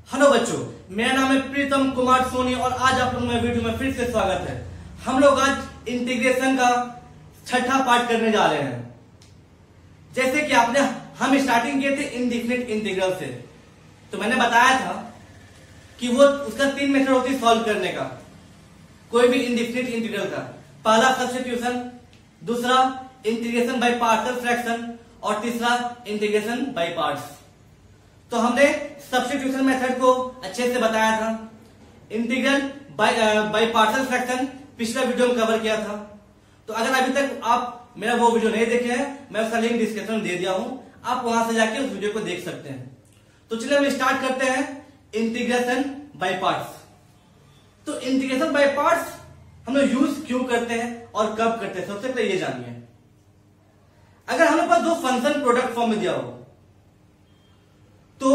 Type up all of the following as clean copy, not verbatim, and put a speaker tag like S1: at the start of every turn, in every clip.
S1: Hello बच्चों, मेरा नाम है प्रीतम कुमार सोनी और आज आप लोगों में वीडियो में फिर से स्वागत है। हम लोग आज इंटीग्रेशन का छठा पार्ट करने जा रहे हैं। जैसे कि हम स्टार्टिंग किए थे इनडिफिनिट इंटीग्रल से, तो मैंने बताया था कि वो उसका 3 मेथड होती है सॉल्व करने का, कोई भी इनडिफिनिट इंटीग्रल का। पहला सब्स्टिट्यूशन, दूसरा इंटीग्रेशन बाय पार्शियल फ्रैक्शन और तीसरा इंटीग्रेशन बाय पार्ट्स। तो हमने सब्स्टिट्यूशन मेथड को अच्छे से बताया था। इंटीग्रल बाय पार्शियल फ्रैक्शन पिछला वीडियो में कवर किया था। तो अगर अभी तक आप मेरा वो वीडियो नहीं देखे हैं, मैं उसका लिंक डिस्क्रिप्शन में दे दिया हूं, आप वहां से जाके उस वीडियो को देख सकते हैं। तो चलिए हम स्टार्ट करते हैं इंटीग्रेशन बाय पार्ट्स। तो इंटीग्रेशन बाय पार्ट्स हम लोग यूज क्यों करते हैं और कब करते हैं, सबसे पहले ये जानिए। अगर हमारे पास दो फंक्शन प्रोडक्ट फॉर्म में दिया हो तो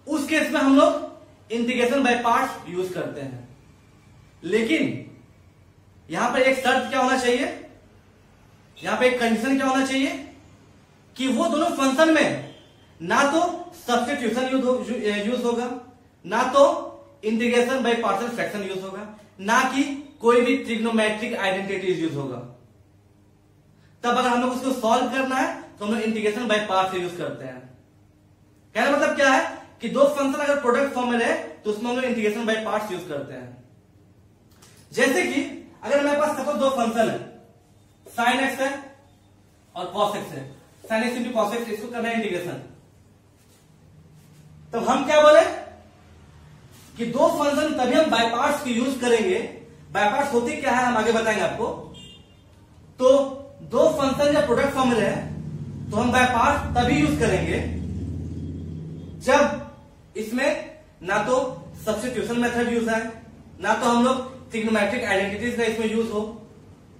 S1: उस केस में हम लोग इंटीग्रेशन बाय पार्ट्स यूज करते हैं। लेकिन यहां पर एक शर्त क्या होना चाहिए, यहां पे एक कंडीशन क्या होना चाहिए कि वो दोनों फंक्शन में ना तो सब्स्टिट्यूशन यूज होगा, ना तो integration by partial fraction use होगा, ना कि कोई भी ट्रिग्नोमेट्रिक आइडेंटिटीज यूज होगा। तब अगर हम लोग उसको सॉल्व करना है तो हम लोग इंटीग्रेशन बाय पार्ट्स यूज करते हैं। कहने मतलब क्या है कि दो फंक्शन अगर प्रोडक्ट फॉर्म में रहे तो उसमें हम लोग इंटीग्रेशन बाय पार्ट्स यूज करते हैं। जैसे कि अगर मेरे पास सपोज दो फंक्शन है, साइन एक्स है और कॉस एक्स है, sine x into cos x, इसको करना है इंटीग्रेशन। तो हम क्या बोले कि दो फंक्शन तभी हम बाय पार्ट्स की यूज करेंगे। बाय पार्ट्स होती क्या है हम आगे बताएंगे आपको। तो दो फंक्शन जब प्रोडक्ट फॉर्म में रहे तो हम बाय पार्ट्स तभी यूज करेंगे जब इसमें ना तो सब्स्टिट्यूशन मेथड यूज है, ना तो हम लोग ट्रिग्नोमेट्रिक आइडेंटिटीज का इसमें यूज हो,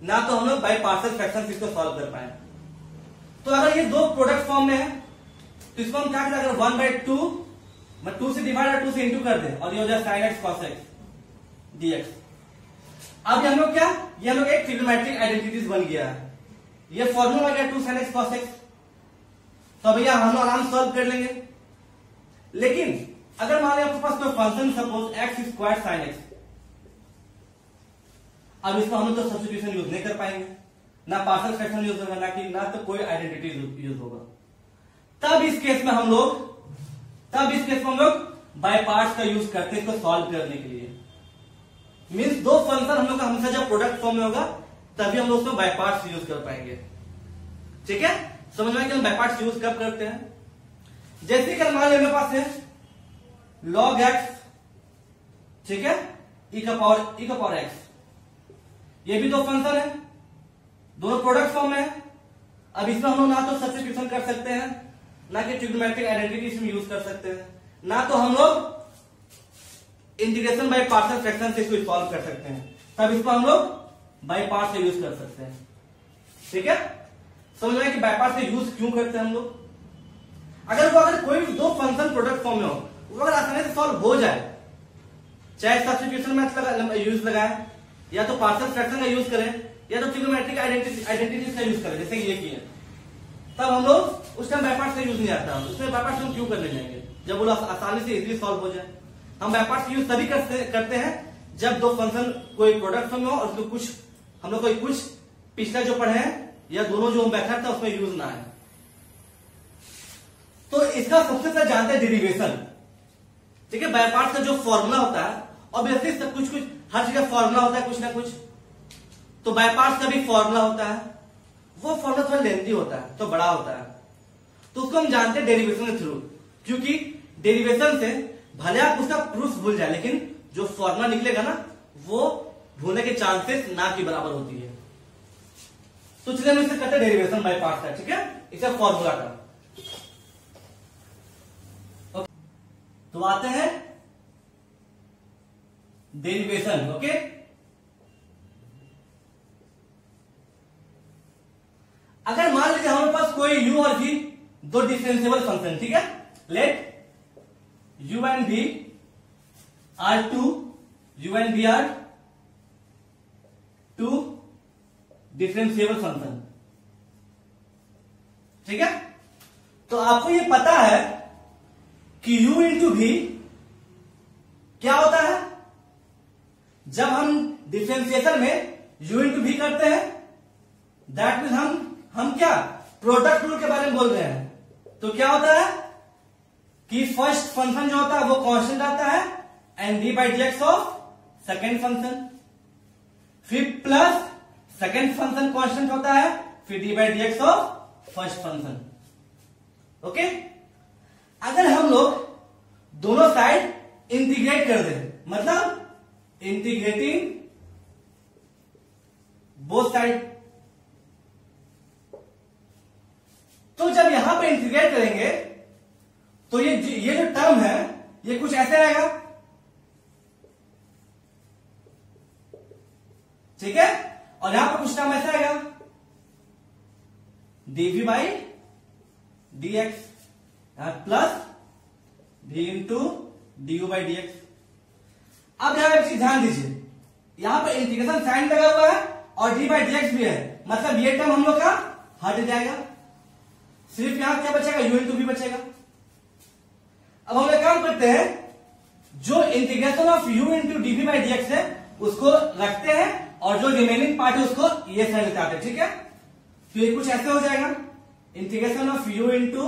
S1: ना तो हम लोग बाय पार्शियल फ्रैक्शंस इसको सॉल्व कर पाए। तो अगर ये दो प्रोडक्ट फॉर्म में है तो इसको हम क्या करें, अगर 1/2 मैं 2 से डिवाइड और 2 से इंटू कर दे और ये हो जाए sin x cos x dx। अब ये हम लोग क्या, ये हम लोग एक ट्रिग्नोमेट्रिक आइडेंटिटीज बन गया है। ये फॉर्मूला आ गया 2 sin x cos x। तो भैया हम लोग आराम सॉल्व कर लेंगे। लेकिन अगर मान लिया आपके पास कोई function suppose x square sin x, अब इसमें हम लोग तो सब्स्टिट्यूशन यूज नहीं कर पाएंगे, ना पार्शियल फ्रैक्शन यूज होगा, ना तो कोई आइडेंटिटी यूज होगा। तब इस केस में हम लोग बाय पार्ट्स का यूज करते हैं इसको सॉल्व करने के लिए। मींस दो फंक्शन हम लोग का हमेशा जब प्रोडक्ट फॉर्म में होगा तभी हम लोग उसमें बाय पार्ट्स यूज कर पाएंगे। ठीक है, समझ में कि हम बाय पार्ट्स यूज कब करते हैं। जैसे कि मान लिया मेरे पास है log x, ठीक है, e का पावर x, ये भी दो फंक्शन है, दोनों प्रोडक्ट फॉर्म में है। अब इसमें हम लोग ना तो सब्स्टिट्यूशन कर सकते हैं, ना कि ट्रिग्नोमेट्रिक आइडेंटिटी इसमें यूज कर सकते हैं, ना तो हम लोग इंटीग्रेशन बाय पार्शियल फ्रैक्शन से इसको सॉल्व कर सकते हैं। तब इसको हम लोग बाय पार्ट्स से यूज कर सकते हैं। ठीक है, समझ में कि बाय पार्ट्स से यूज क्यों करते हैं हम लोग। अगर कोई भी दो फंक्शन प्रोडक्ट फॉर्म में हो वो अगर आसानी से सॉल्व हो जाए, चाहे सब्स्टिट्यूशन मेथड यूज लगाए, या तो पार्शियल फ्रैक्शन का यूज करें, या तो ट्रिग्नोमेट्रिक आइडेंटिटीज का यूज करें, जैसे ये किए, तब हम लोग उस टाइम बाय पार्ट्स का यूज नहीं आता। उसमें बाय पार्ट्स हम क्यों करने जाएंगे जब वो आसानी से इजीली सॉल्व हो जाए। हम बाय पार्ट्स यूज तभी करते हैं जब दो फंक्शन कोई प्रोडक्ट फॉर्म में हो और उसको कुछ हम लोग कोई कुछ पिछला जो पढ़े हैं या दोनों जो मेथड था उसमें यूज ना है। तो इसका सबसे पहले जानते हैं डेरिवेशन। ठीक है, बाय पार्ट्स का जो फॉर्मूला होता है, ऑब्वियसली सब कुछ हर जगह फॉर्मूला होता है कुछ ना कुछ, तो बाय पार्ट्स का भी फॉर्मूला होता है। वो फॉर्मूला थोड़ा लेंथी होता है, तो बड़ा होता है, तो उसको हम जानते हैं डेरिवेशन के थ्रू। क्योंकि डेरिवेशन से भले आप उसका प्रूफ भूल जाए, लेकिन जो फॉर्मूला निकलेगा ना वो भूलने के चांसेस ना की बराबर होती है। तो चलिए हम इसे कहते हैं डेरिवेशन बाय पार्ट्स का। ठीक है, इसे फॉर्मूला का। तो आते हैं डेरिवेशन। ओके, अगर मान लीजिए हमारे पास कोई u और v दो डिफरेंशिएबल फंक्शन, ठीक है, let u and v are two differentiable function. ठीक है, तो आपको ये पता है कि u इंटू v क्या होता है, जब हम डिफरेंशिएशन में u इंटू v करते हैं, दैट मीन हम क्या प्रोडक्ट रूल के बारे में बोल रहे हैं। तो क्या होता है कि फर्स्ट फंक्शन जो होता है वो कांस्टेंट आता है and D by D X of second function, फिर प्लस सेकेंड फंक्शन कांस्टेंट होता है, फिर D by D X of first function. Okay, अगर हम लोग दोनों साइड इंटीग्रेट कर दें, मतलब इंटीग्रेटिंग बोथ साइड, तो जब यहां पे इंटीग्रेट करेंगे तो ये जो टर्म है ये कुछ ऐसे आएगा, ठीक है, और यहां पर कुछ टर्म ऐसा आएगा dv by D x plus v into D by D x. अब यहां एक चीज ध्यान दीजिए, यहां पर इंटीग्रेशन साइन लगा हुआ है और डी बाई डी एक्स भी है, मतलब ये टर्म हम लोग का हट जाएगा, सिर्फ यहां क्या बचेगा u इंटू वी बचेगा। अब हम लोग काम करते हैं, जो integration of u into D V by D X है उसको रखते हैं और जो रिमेनिंग पार्ट है उसको ये साइड लेते हैं, ठीक है। तो ये कुछ ऐसे हो जाएगा, integration of u into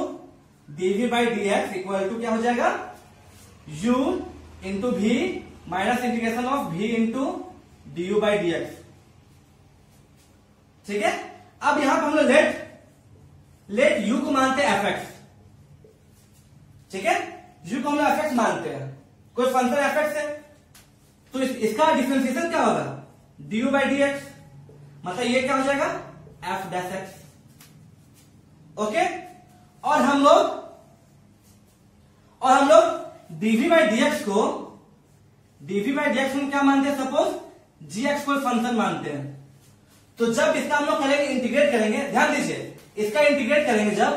S1: D V by D X equal to क्या हो जाएगा u into v minus integration of v into D U by D X, ठीक है। अब यहां पर हम लोग लेट u को मानते हैं fx, ठीक है, u को हम लोग fx मानते हैं, कोई फंक्शन fx है तो इसका डिफरेंशिएशन क्या होगा du बाई डी एक्स, मतलब ये क्या हो जाएगा f डैश x। ओके, और हम लोग dv बाई डी एक्स को हम क्या मानते हैं, सपोज gx कोई फंक्शन मानते हैं, तो जब इसका हम लोग करेंगे इंटीग्रेट करेंगे, ध्यान दीजिए इसका इंटीग्रेट करेंगे जब,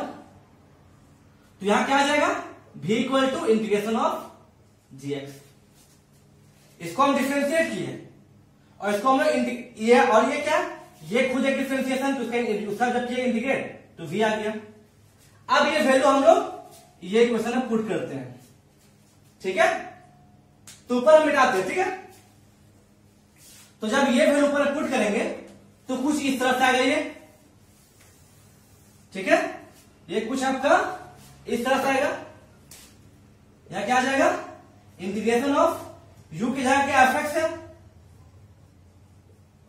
S1: तो यहां क्या आ जाएगा v equal to integration of gx, इसको हम डिफरेंशिएट किए और इसको हम लोग ये और ये क्या, ये खुद एक डिफरेंशिएशन, तो उसका जब किया इंटीग्रेट तो v आ गया। अब ये वैल्यू हम लोग ये क्वेश्चन में पुट करते हैं, ठीक है, तो ऊपर हम मिटाते हैं, ठीक है। तो जब ये वैल्यू ऊपर पुट करेंगे तो कुछ इस तरह से आ गई है, ठीक है, ये कुछ आपका इस तरह से आएगा, यहां क्या आ जाएगा इंटीग्रेशन ऑफ u की जगह क्या fx है,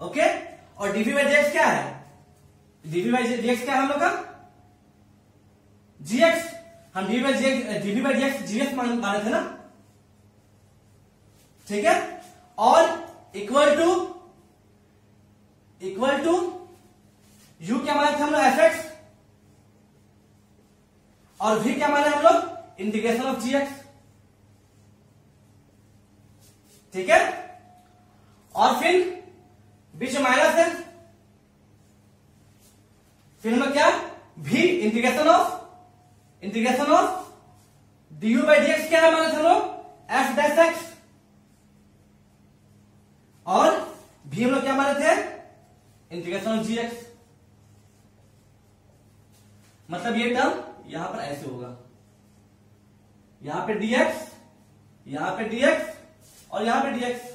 S1: ओके, और dv बाई dx क्या है, dv बाई dx क्या है हम लोग का gx, हम dv बाई dx gx माने थे ना, ठीक है, और इक्वल टू u क्या माने थे हम लोग fx और v क्या माने हम लोग इंटीग्रेशन ऑफ gx, ठीक है, और फिर बीच में माइनस है, फिर हम लोग क्या v integration of du by dx क्या है माने थे हम लोग f डैश x, और v हम लोग क्या माने थे इंटीग्रेशन ऑफ gx, मतलब ये टर्म यहां पर ऐसे होगा, यहां पे dx, यहां पे dx और यहां पे dx।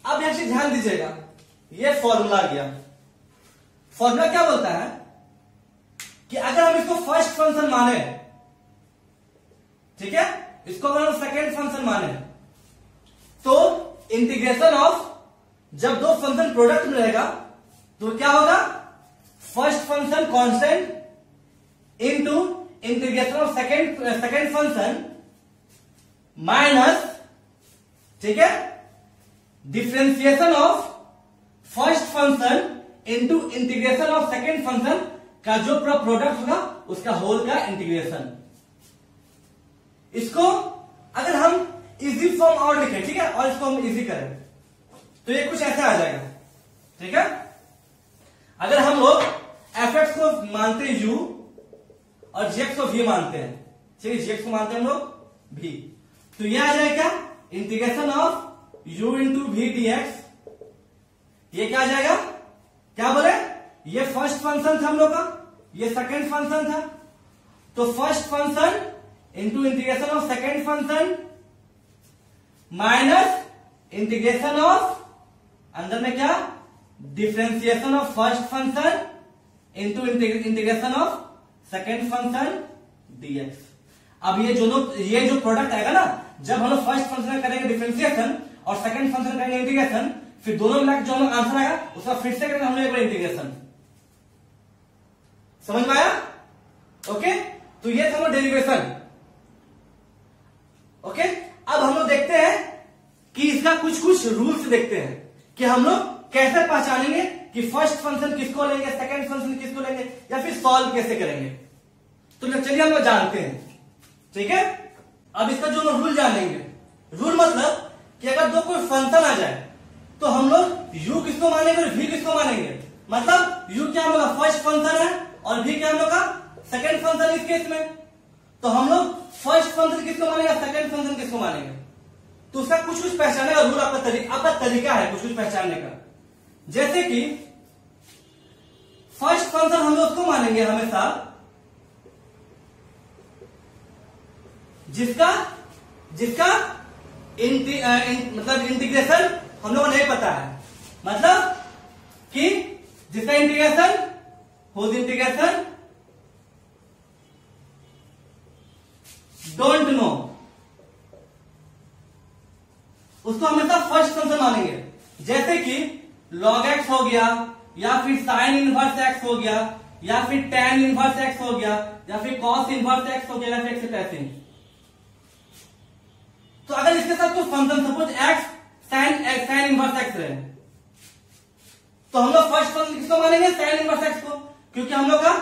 S1: अब यहां से ध्यान दीजिएगा, ये फॉर्मूला आ गया, फॉर्मूला क्या बोलता है कि अगर हम इसको फर्स्ट फंक्शन माने, ठीक है, इसको अगर हम सेकेंड फंक्शन माने, तो इंटीग्रेशन ऑफ जब दो फंक्शन प्रोडक्ट में रहेगा तो क्या होगा first function constant into integration of second function minus, ठीक है, differentiation of first function into integration of second function का जो पूरा प्रोडक्ट होगा उसका होल का इंटीग्रेशन। इसको अगर हम इजी फॉर्म और लिखें, ठीक है, और इसको हम इजी करें तो ये कुछ ऐसे आ जाएगा, ठीक है। अगर हम लोग fx को मानते हैं u और gx को v मानते हैं, ठीक है, gx को मानते हैं हम लोग v, तो ये आ जाएगा integration of u into V D X, ये क्या आ जाएगा, क्या बोले, ये फर्स्ट फंक्शन था हम लोग का, ये सेकेंड फंक्शन था, तो first function into integration of second function minus integration of, अंदर में क्या, differentiation of first function into integration of second function dx। अब ये जो प्रोडक्ट आएगा ना, जब हम लोग फर्स्ट फंक्शन करेंगे डिफरेंशिएशन और सेकंड फंक्शन करेंगे इंटीग्रेशन, फिर दोनों मिलाकर जो हम लोग आंसर आएगा उसका फिर से करेंगे हम लोग एक बार इंटीग्रेशन। समझ में आया? ओके, तो ये था डेरिवेशन। ओके, अब हम लोग देखते हैं कि इसका कुछ रूल्स देखते हैं कि हम लोग कैसे पहचानेंगे कि फर्स्ट फंक्शन किसको लेंगे, सेकंड फंक्शन किसको लेंगे, या फिर सॉल्व कैसे करेंगे। तो चलिए हम लोग जानते हैं, ठीक है। अब इसका जो हम रूल जानेंगे, रूल मतलब कि अगर दो कोई फंक्शन आ जाए तो हम लोग u किसको मानेंगे और v किसको मानेंगे। मतलब u क्या हम लोग का फर्स्ट फंक्शन है और v क्या हम लोग का सेकंड फंक्शन इस केस में। तो हम लोग फर्स्ट फंक्शन किसको मानेंगे, सेकंड फंक्शन किसको मानेंगे। तो उसका कुछ पहचानने का रूल आपका तरीका है कुछ पहचानने का। जैसे कि फर्स्ट फंक्शन हम लोग उसको मानेंगे हमेशा जिसका मतलब इंटीग्रेशन हम लोग को नहीं पता है, मतलब कि जिसका इंटीग्रेशन डोंट नो, उसको हमेशा फर्स्ट फंक्शन मानेंगे। जैसे कि log x हो गया, या फिर sin इनवर्स x हो गया, या फिर tan इनवर्स x हो गया, या फिर cos इनवर्स x हो गया, या फिर एक्सेट्रा। तो अगर इसके साथ कोई function suppose x sin inverse x रहे, तो हम लोग फर्स्ट फंक्शन किसको मानेंगे, sin इनवर्स x को, क्योंकि हम लोग का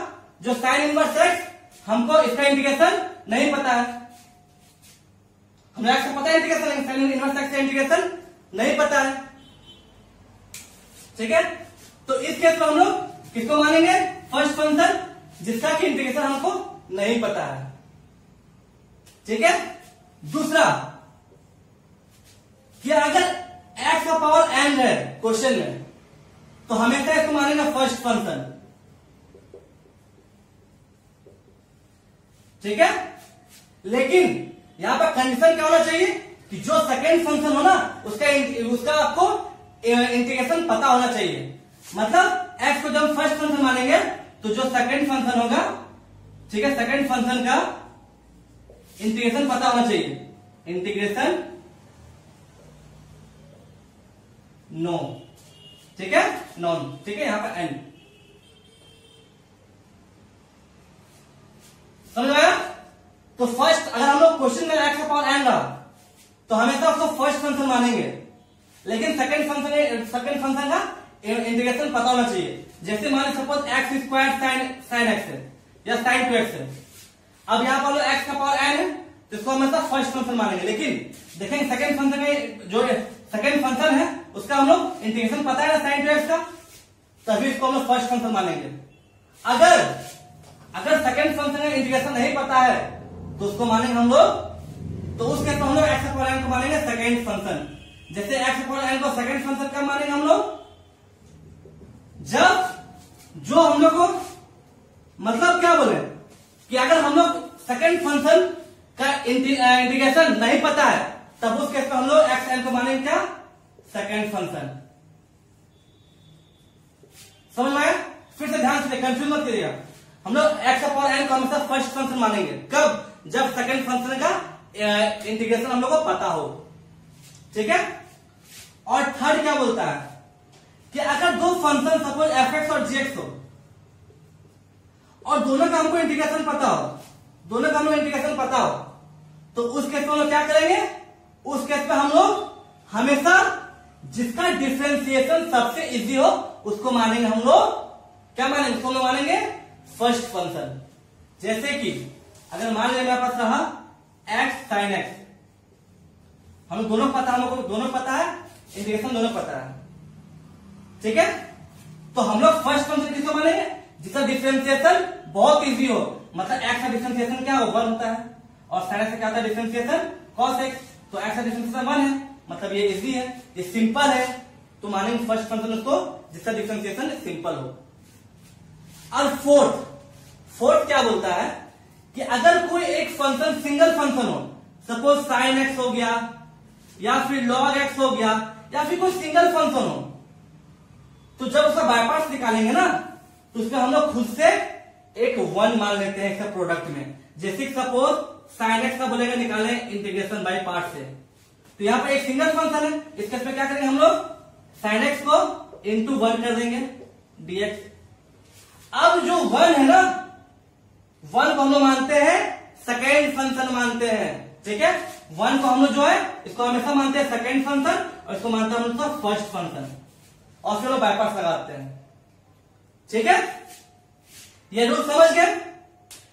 S1: जो sin इनवर्स x हमको इसका इंटीग्रेशन नहीं पता है। हम लोग को पता है इंटीग्रेशन, sin इनवर्स x का इंटीग्रेशन नहीं पता है, ठीक है। तो इस केस में हम लोग किसको मानेंगे, फर्स्ट फंक्शन जिसका कि इंटीग्रेशन हमको नहीं पता है, ठीक है। दूसरा कि अगर x का पावर n है क्वेश्चन में, तो हमेशा इसको मानेंगे फर्स्ट फंक्शन, ठीक है। लेकिन यहां पर कंडीशन क्या होना चाहिए कि जो सेकेंड फंक्शन हो ना उसका आपको इंटीग्रेशन पता होना चाहिए। मतलब x को जब फर्स्ट फंक्शन मानेंगे तो जो सेकेंड फंक्शन होगा, ठीक है, सेकेंड फंक्शन का इंटीग्रेशन पता होना चाहिए। इंटीग्रेशन नो, ठीक है, नॉन, ठीक है, यहां पर n। समझ आया? तो फर्स्ट अगर हम लोग क्वेश्चन में x का पावर n रहा तो हमेशा उसको फर्स्ट फंक्शन मानेंगे, लेकिन सेकंड फंक्शन का इंटीग्रेशन पता होना चाहिए। जैसे माने suppose x square sine x है या साइन 2x है। अब यहाँ पर x का पावर n है तो इसको हमेशा फर्स्ट फंक्शन मानेंगे, लेकिन देखेंगे सेकंड फंक्शन का जो सेकंड फंक्शन है उसका हम लोग इंटीग्रेशन पता है ना साइन 2x का, तभी इसको हम लोग फर्स्ट फंक्शन मानेंगे। अगर सेकंड फंक्शन का इंटीग्रेशन नहीं पता है तो उसको मानेंगे हम लोग, तो उस केस में हम लोग x का पावर n को मानेंगे सेकंड फंक्शन। जैसे x का पावर n को सेकंड फंक्शन कब मानेंगे हम लोग, जब जो हम लोग को मतलब क्या बोले कि अगर हम लोग सेकंड फंक्शन का इंटीग्रेशन नहीं पता है तब उस केस में हम लोग एक्स एन को मानेंगे क्या, सेकंड फंक्शन। समझ में आया? फिर से ध्यान से कंफ्यूज मत करिएगा। हम लोग एक्स का पावर एन को हमेशा फर्स्ट फंक्शन मानेंगे, कब, जब सेकंड फंक्शन का इंटीग्रेशन हम लोग को पता हो, ठीक है। और थर्ड क्या बोलता है कि अगर दो फंक्शन सपोज एफ एक्स और जी एक्स हो और दोनों का हमको इंटीग्रेशन पता हो, तो उस केस में हम लोग क्या करेंगे, उस केस में हम लोग हमेशा जिसका डिफरेंशिएशन सबसे इजी हो उसको मानेंगे हम लोग, क्या मानेंगे, उसको हम लोग मानेंगे फर्स्ट फंक्शन। जैसे कि अगर मान लें मेरे पास रहा एक्स साइन एक्स, हम दोनों पता है, इंटीग्रेशन दोनों पता है, ठीक है। तो हम लोग फर्स्ट फंक्शन किसको मानेंगे, जिसका डिफरेंशिएशन बहुत इजी हो। मतलब एक्स का डिफरेंशिएशन क्या हो, 1 होता है, और साइन एक्स का क्या होता है डिफरेंशिएशन कॉस एक्स, तो एक्स का डिफरेंशिएशन 1 है, मतलब ये इजी है, ये सिंपल है, तो मानेंगे फर्स्ट फंक्शन उसको जिसका डिफरेंशिएशन सिंपल हो। और फोर्थ क्या बोलता है कि अगर कोई एक फंक्शन सिंगल फंक्शन हो, सपोज साइन एक्स हो गया या फिर log x हो गया, या फिर कोई सिंगल फंक्शन हो, तो जब उसका बाय पार्ट्स निकालेंगे ना तो उसमें हम लोग खुद से एक 1 मान लेते हैं इसका प्रोडक्ट में। जैसे सपोज sin x का बोलेगा निकालें इंटीग्रेशन बाय पार्ट से, तो यहाँ पे एक सिंगल फंक्शन है, इस केस में क्या करेंगे हम लोग sin x को इंटू 1 कर देंगे dx। अब जो 1 है ना, 1 को हम लोग मानते हैं सेकेंड फंक्शन मानते हैं, ठीक है। 1 को हम लोग जो है इसको हमेशा मानते हैं सेकेंड फंक्शन और इसको मानते हैं हम लोग फर्स्ट फंक्शन, और फिर लोग बाय पार्ट्स लगाते हैं, ठीक है। ये रूल समझ गए,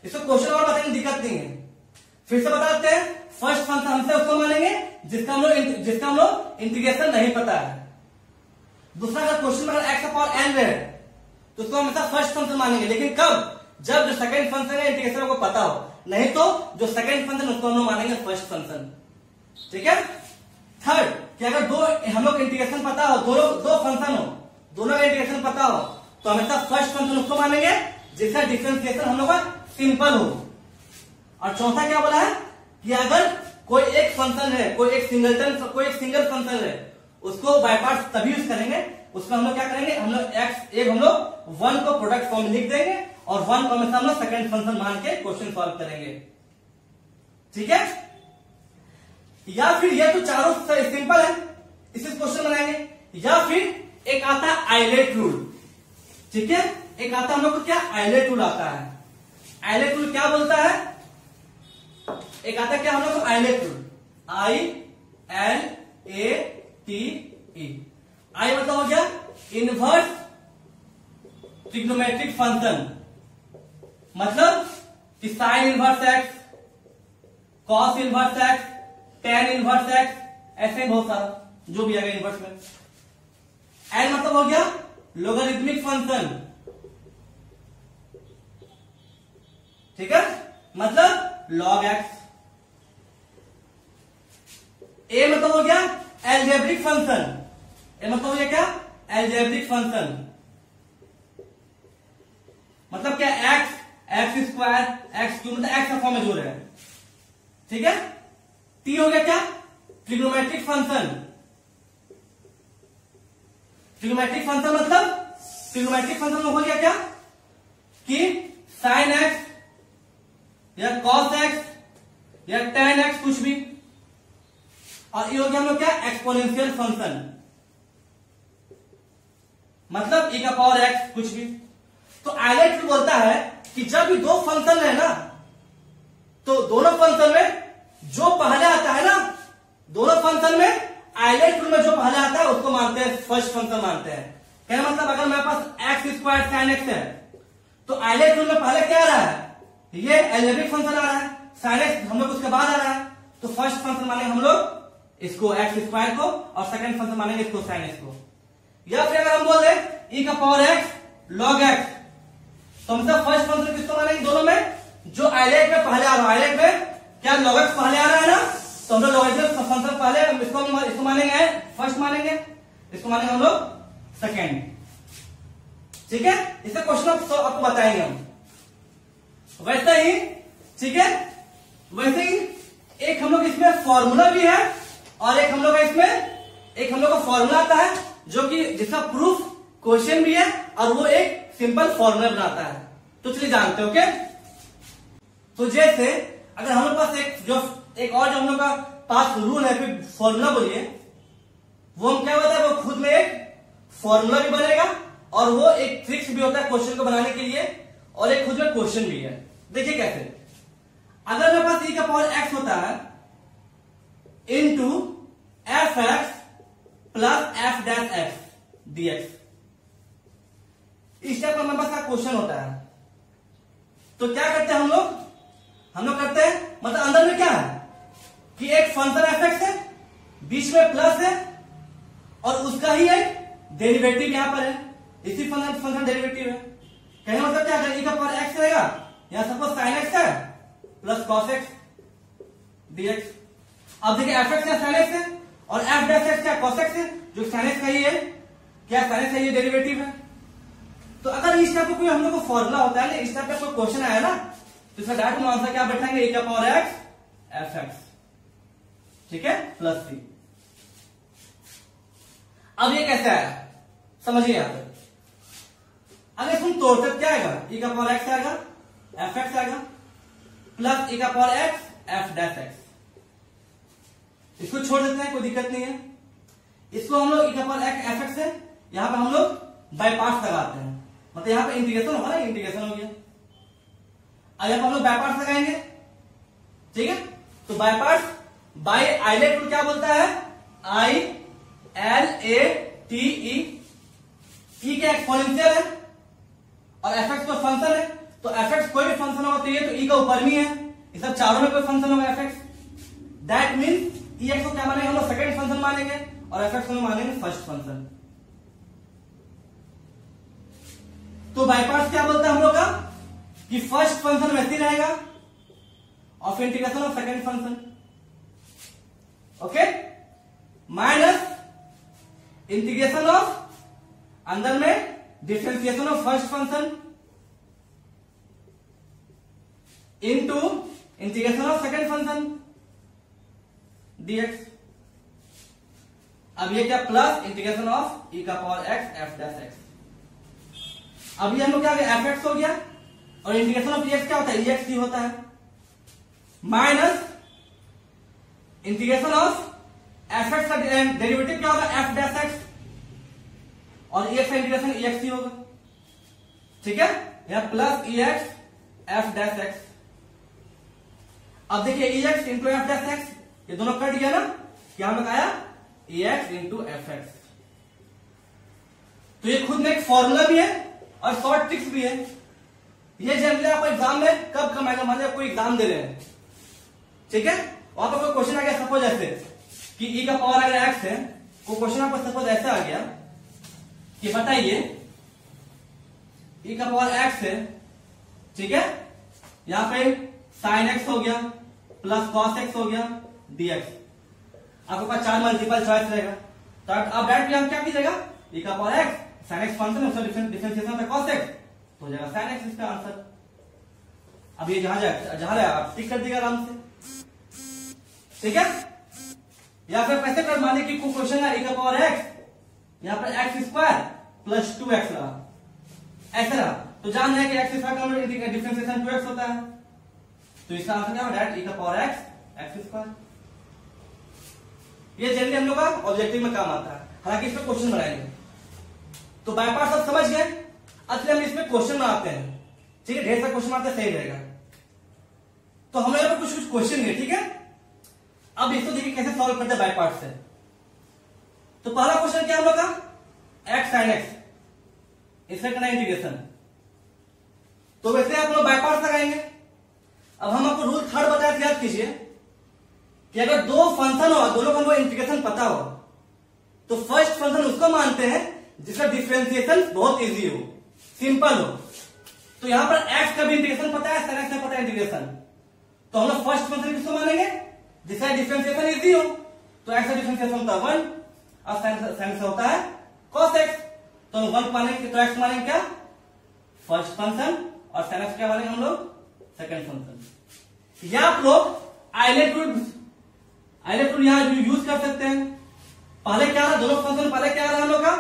S1: इसको क्वेश्चन और बताएंगे, दिक्कत नहीं है। फिर से बताते हैं, फर्स्ट फंक्शन हमसे उसको मानेंगे जिसका हम लोग इंटीग्रेशन नहीं पता है। दूसरा, अगर क्वेश्चन में अगर x का पावर n है तो उसको हमेशा फर्स्ट फंक्शन मानेंगे, लेकिन कब? जब जो सेकंड फंक्शन है इंटीग्रेशन को पता हो, नहीं तो जो सेकंड फंक्शन उसको हम लोग मानेंगे फर्स्ट फंक्शन, ठीक है। थर्ड, कि अगर दो हम लोग इंटीग्रेशन पता हो, दो फंक्शन हो, दोनों का इंटीग्रेशन पता हो, तो हमेशा फर्स्ट फंक्शन उसको मानेंगे जिसका डिफरेंशिएशन हम लोग का सिंपल हो। और चौथा क्या बोला है कि अगर कोई एक फंक्शन है, कोई एक सिंगल फंक्शन है, उसको बाय पार्ट्स तभी यूज करेंगे, उसमें हम लोग क्या करेंगे, हम लोग हम लोग 1 को प्रोडक्ट फॉर्म में लिख देंगे और 1 को हमेशा हम लोग सेकंड फंक्शन मान के क्वेश्चन सॉल्व करेंगे, ठीक है। या फिर ये तो चारों सिंपल है, इसे क्वेश्चन बनाएंगे। या फिर एक आता है आइलेट रूल, ठीक है। एक आता हम लोग को क्या, आइलेट रूल आता है। आइलेट रूल क्या बोलता है, एक आता है क्या हम लोग को आइलेट रूल, ILATE। आई मतलब हो गया इनवर्स ट्रिग्नोमेट्रिक फंक्शन, मतलब कि sign inverse x, cos inverse x, tan inverse x, ऐसे बहुत सारा जो भी आएगा इनवर्स में। एल मतलब हो गया लोगरिथमिक फंक्शन, ठीक है, मतलब log x। ए मतलब हो गया एल्जेब्रिक फंक्शन, ए मतलब हो गया क्या, एल्जेब्रिक फंक्शन, मतलब क्या, x स्क्वायर x3 मतलब x का फॉर्म में जोड़ है, ठीक है। टी हो गया क्या, ट्रिग्नोमेट्रिक फंक्शन। ट्रिग्नोमेट्रिक फंक्शन मतलब ट्रिग्नोमेट्रिक फंक्शन में हो गया क्या कि साइन x या कॉस x या टेन x कुछ भी, और ये हो गया हम लोग क्या, एक्सपोनेंशियल फंक्शन, मतलब e का पावर x कुछ भी। तो आइलेट रूल बोलता है कि जब भी दो फंक्शन है ना, तो दोनों फंक्शन में जो पहले आता है ना, दोनों फंक्शन में आइलेट रूल में जो पहले आता है उसको मानते हैं फर्स्ट फंक्शन मानते हैं। कहना मतलब अगर मेरे पास एक्स स्क्वायर साइन एक्स है, तो आइलेट रूल में पहले क्या आ रहा है, ये एल्जेब्रिक फंक्शन आ रहा है, साइन एक्स हम लोग उसके बाद आ रहा है, तो फर्स्ट फंक्शन मानेंगे हम लोग इसको एक्स स्क्वायर को, और सेकंड फंक्शन मानेंगे इसको साइन एक्स को। या फिर अगर हम बोल रहे e का पावर x log x, तो हम सब फर्स्ट फंक्शन किसको मानेंगे, दोनों में जो आइलेट में पहले आ रहा है, आइलेट में क्या log x पहले आ रहा है ना, तो हम लोग लॉगरिथमिक फंक्शन पहले इसको मानेंगे फर्स्ट, मानेंगे इसको मानेंगे हम लोग सेकेंड, ठीक है। इससे क्वेश्चन आपको बताएंगे हम, वैसे ही, ठीक है। वैसे ही एक हम लोग इसमें फॉर्मूला भी है, और एक हम लोग का फॉर्मूला आता है जो कि जिसका प्रूफ क्वेश्चन भी है, और वो एक सिंपल फॉर्मूला बनाता है। तो चलिए जानते हो, ओके। तो जैसे अगर हम लोग पास एक और जो हम लोग का पास रूल है, फिर फॉर्मूला बोलिए, वो हम क्या होता है, वो खुद में एक फॉर्मूला भी बनेगा, और वो एक ट्रिक्स भी होता है क्वेश्चन को बनाने के लिए, और एक खुद में क्वेश्चन भी है। देखिए कैसे, अगर मेरे पास e का पावर x होता है into F x plus F dash x dx, इस टाइप का मेरे पास का क्वेश्चन होता है, तो क्या करते हैं हम लोग करते हैं, मतलब अंदर में क्या है कि एक फंक्शन एफ एक्स है, बीच में प्लस है, और उसका ही एक डेरिवेटिव यहां पर है, इसी फंक्शन डेरिवेटिव है। कहने मतलब क्या, अगर e का पावर x रहेगा, यहां सपोज साइन एक्स है प्लस कॉस एक्स dx। अब देखिए एफ एक्स क्या साइन एक्स है, और एफ डैश एक्स क्या कॉस एक्स है, जो साइन एक्स का ही है, क्या साइन एक्स का ये डेरिवेटिव है। तो अगर इस टाइप का कोई हम लोग को फॉर्मूला होता है, इस टाइप का कोई क्वेश्चन आया ना, तो इसका डायरेक्ट आंसर क्या बैठाएंगे, e का पावर x एफ एक्स, ठीक है, प्लस सी। अब ये कैसे आया समझिए यहां पर। अगर तुम तोड़ते क्या आएगा, e का पावर x आएगा, fx आएगा, प्लस e का power x f dash x। इसको छोड़ देते हैं, कोई दिक्कत नहीं है। इसको हम लोग e का पावर x fx है, यहां पर हम लोग बाय पार्ट्स लगाते हैं, मतलब यहां पर इंटीग्रेशन होगा ना, इंटीग्रेशन हो गया। अब यहां पर हम लोग बाय पार्ट्स लगाएंगे, ठीक है। तो by parts, by ILATE rule क्या बोलता है, I L A T E, e का एक्सपोनेंशियल है और fx तो फंक्शन है, तो fx कोई भी फंक्शन होगा तो ये तो e का ऊपर में है, इस सब चारों में कोई फंक्शन होगा fx, दैट मीन्स ex को क्या मानेंगे हम लोग, सेकंड फंक्शन मानेंगे, और fx को मानेंगे फर्स्ट फंक्शन। तो बाय पार्ट्स क्या बोलता है हम लोग का, कि फर्स्ट फंक्शन वैसे ही रहेगा of integration of second function, okay, minus integration of अंदर में differentiation of first function into integration of second function dx। अब ये क्या, प्लस इंटीग्रेशन ऑफ e का power x f dash x। अब ये हम लोग क्या हो गया, fx हो गया, और इंटीग्रेशन ऑफ dx क्या होता है, ex होता है, माइनस इंटीग्रेशन ऑफ fx का डेरिवेटिव क्या होगा, f डैश x, और ex का इंटीग्रेशन ex होगा, ठीक है, या plus ex f dash x। अब देखिए ex into f dash x, ये दोनों कट गया ना, क्या हमें आया ex इंटू fx। तो ये खुद में एक फॉर्मूला भी है और शॉर्ट ट्रिक्स भी है। ये जनरली आपको एग्जाम में कब कम आएगा, मान लीजिए कोई एग्जाम दे रहे हैं, ठीक है, वहां पर कोई क्वेश्चन आ गया सपोज ऐसे कि e का पावर अगर x है, कोई क्वेश्चन आपको सपोज ऐसा आ गया कि बताइए e का पावर x है, ठीक है, यहां पे sin x हो गया प्लस cos x हो गया dx। आपके पास 4 मल्टीपल चॉइस रहेगा, तो अब डायरेक्टली हम क्या कीजिएगा, e का power x sin x function है, उसका डिफरेंशिएशन होता है cos x, तो हो जाएगा sin x इसका आंसर। अब ये जहां जाए आप टिक कर दीजिएगा आराम से, ठीक है। या फिर कैसे कर, मानिए कि क्वेश्चन है e का पावर x, यहां पर x स्क्वायर प्लस 2x रहा, ऐसा रहा, तो जान जाए कि x स्क्वायर का डिफरेंशिएशन 2x होता है, तो इसका आंसर क्या होगा, डायरेक्ट e का पावर x स्क्वायर। ये जनरली हम लोग का ऑब्जेक्टिव में काम आता है, हालांकि इसमें क्वेश्चन बनाएंगे। तो बाय पार्ट्स सब समझ गए, असली हम इसमें क्वेश्चन बनाते हैं, ठीक है, ढेर सारे क्वेश्चन बनाते हैं, सही रहेगा। तो हम लोग कुछ क्वेश्चन है, ठीक है। अब इसको देखिए कैसे सॉल्व करते हैं बाय पार्ट्स से। तो पहला क्वेश्चन क्या हम लोग का, x sin x, इसका करना इंटीग्रेशन, तो वैसे आप लोग बाय पार्ट्स लगाएंगे। अब हम आपको रूल थर्ड बताया, याद कीजिए कि अगर दो फंक्शन हो, दोनों का हमको इंटीग्रेशन पता हो, तो फर्स्ट फंक्शन उसको मानते हैं जिसका डिफरेंशिएशन बहुत इजी हो, सिंपल हो। तो यहां पर x का भी इंटीग्रेशन पता है, sin x का पता है इंटीग्रेशन, तो हम लोग फर्स्ट फंक्शन किसको मानेंगे, जिसका डिफरेंशिएशन इजी हो। तो x का डिफरेंशिएशन होता है 1 और sin होता है cos x, तो 1 मानेंगे, तो x मानेंगे क्या, फर्स्ट फंक्शन, और sin x क्या मानेंगे हम लोग, सेकंड फंक्शन। या आप लोग आइलेट रूल यहां यूज कर सकते हैं। पहले क्या रहा, दोनों फंक्शन पहले क्या रहा हम लोग का,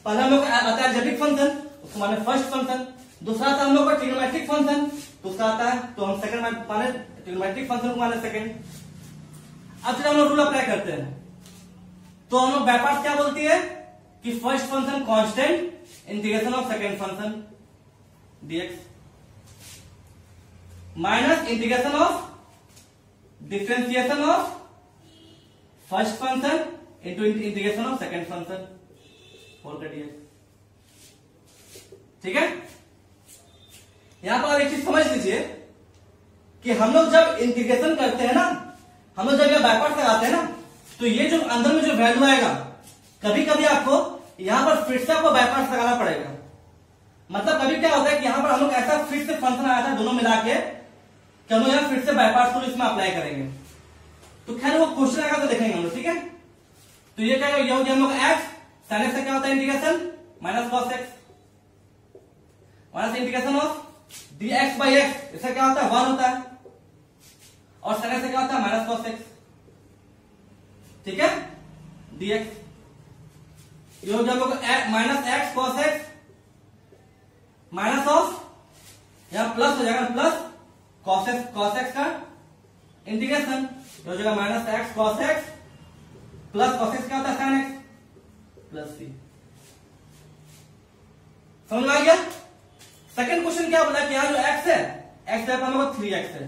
S1: पहले हम लोग का आता है अलजेब्रिक फंक्शन, उसको माने फर्स्ट फंक्शन, दूसरा था हम लोग का ट्रिग्नोमेट्रिक फंक्शन, तो उसका आता है, तो हम सेकंड माने ट्रिग्नोमेट्रिक फंक्शन को माने सेकंड। अब हम लोग रूल अप्लाई करते हैं, तो हम लोग बाय पार्ट्स क्या बोलती है कि first function constant integration of second function dx minus integration of differentiation of first function into integration of second function whole कर dx, ठीक है। यहां पर एक चीज समझ लीजिए कि हम लोग जब इंटीग्रेशन करते हैं ना, हम लोग जब बाय पार्ट्स लगाते हैं ना, तो ये जो अंदर में जो वैल्यू आएगा, कभी कभी आपको यहां पर फिर से आपको बाय पार्ट्स लगाना पड़ेगा। मतलब कभी क्या होता है कि यहां पर हम लोग ऐसा फिर से फंक्शन आया था दोनों मिला के, कि हम लोग यहां फिर से बाय पार्ट्स को इसमें अप्लाई करेंगे। तो खैर वो क्वेश्चन आएगा तो देखेंगे हम लोग, ठीक है। तो ये क्या ये हो गया हम लोग x sin x से क्या होता है integration minus cos x, minus integration of dx by x, इससे क्या होता है 1 होता है, और sin x से क्या होता है माइनस cos x, ठीक है, dx। ये हो गया हम लोग minus x cos x minus of, यहां प्लस हो जाएगा प्लस कॉस एक्स का इंटीग्रेशन, हो जाएगा minus x cos x plus cos x क्या होता है साइन एक्स प्लस सी। समझ में आ गया। सेकंड क्वेश्चन क्या बोला कि यहां जो एक्स है, एक्स है हम लोग 3x है,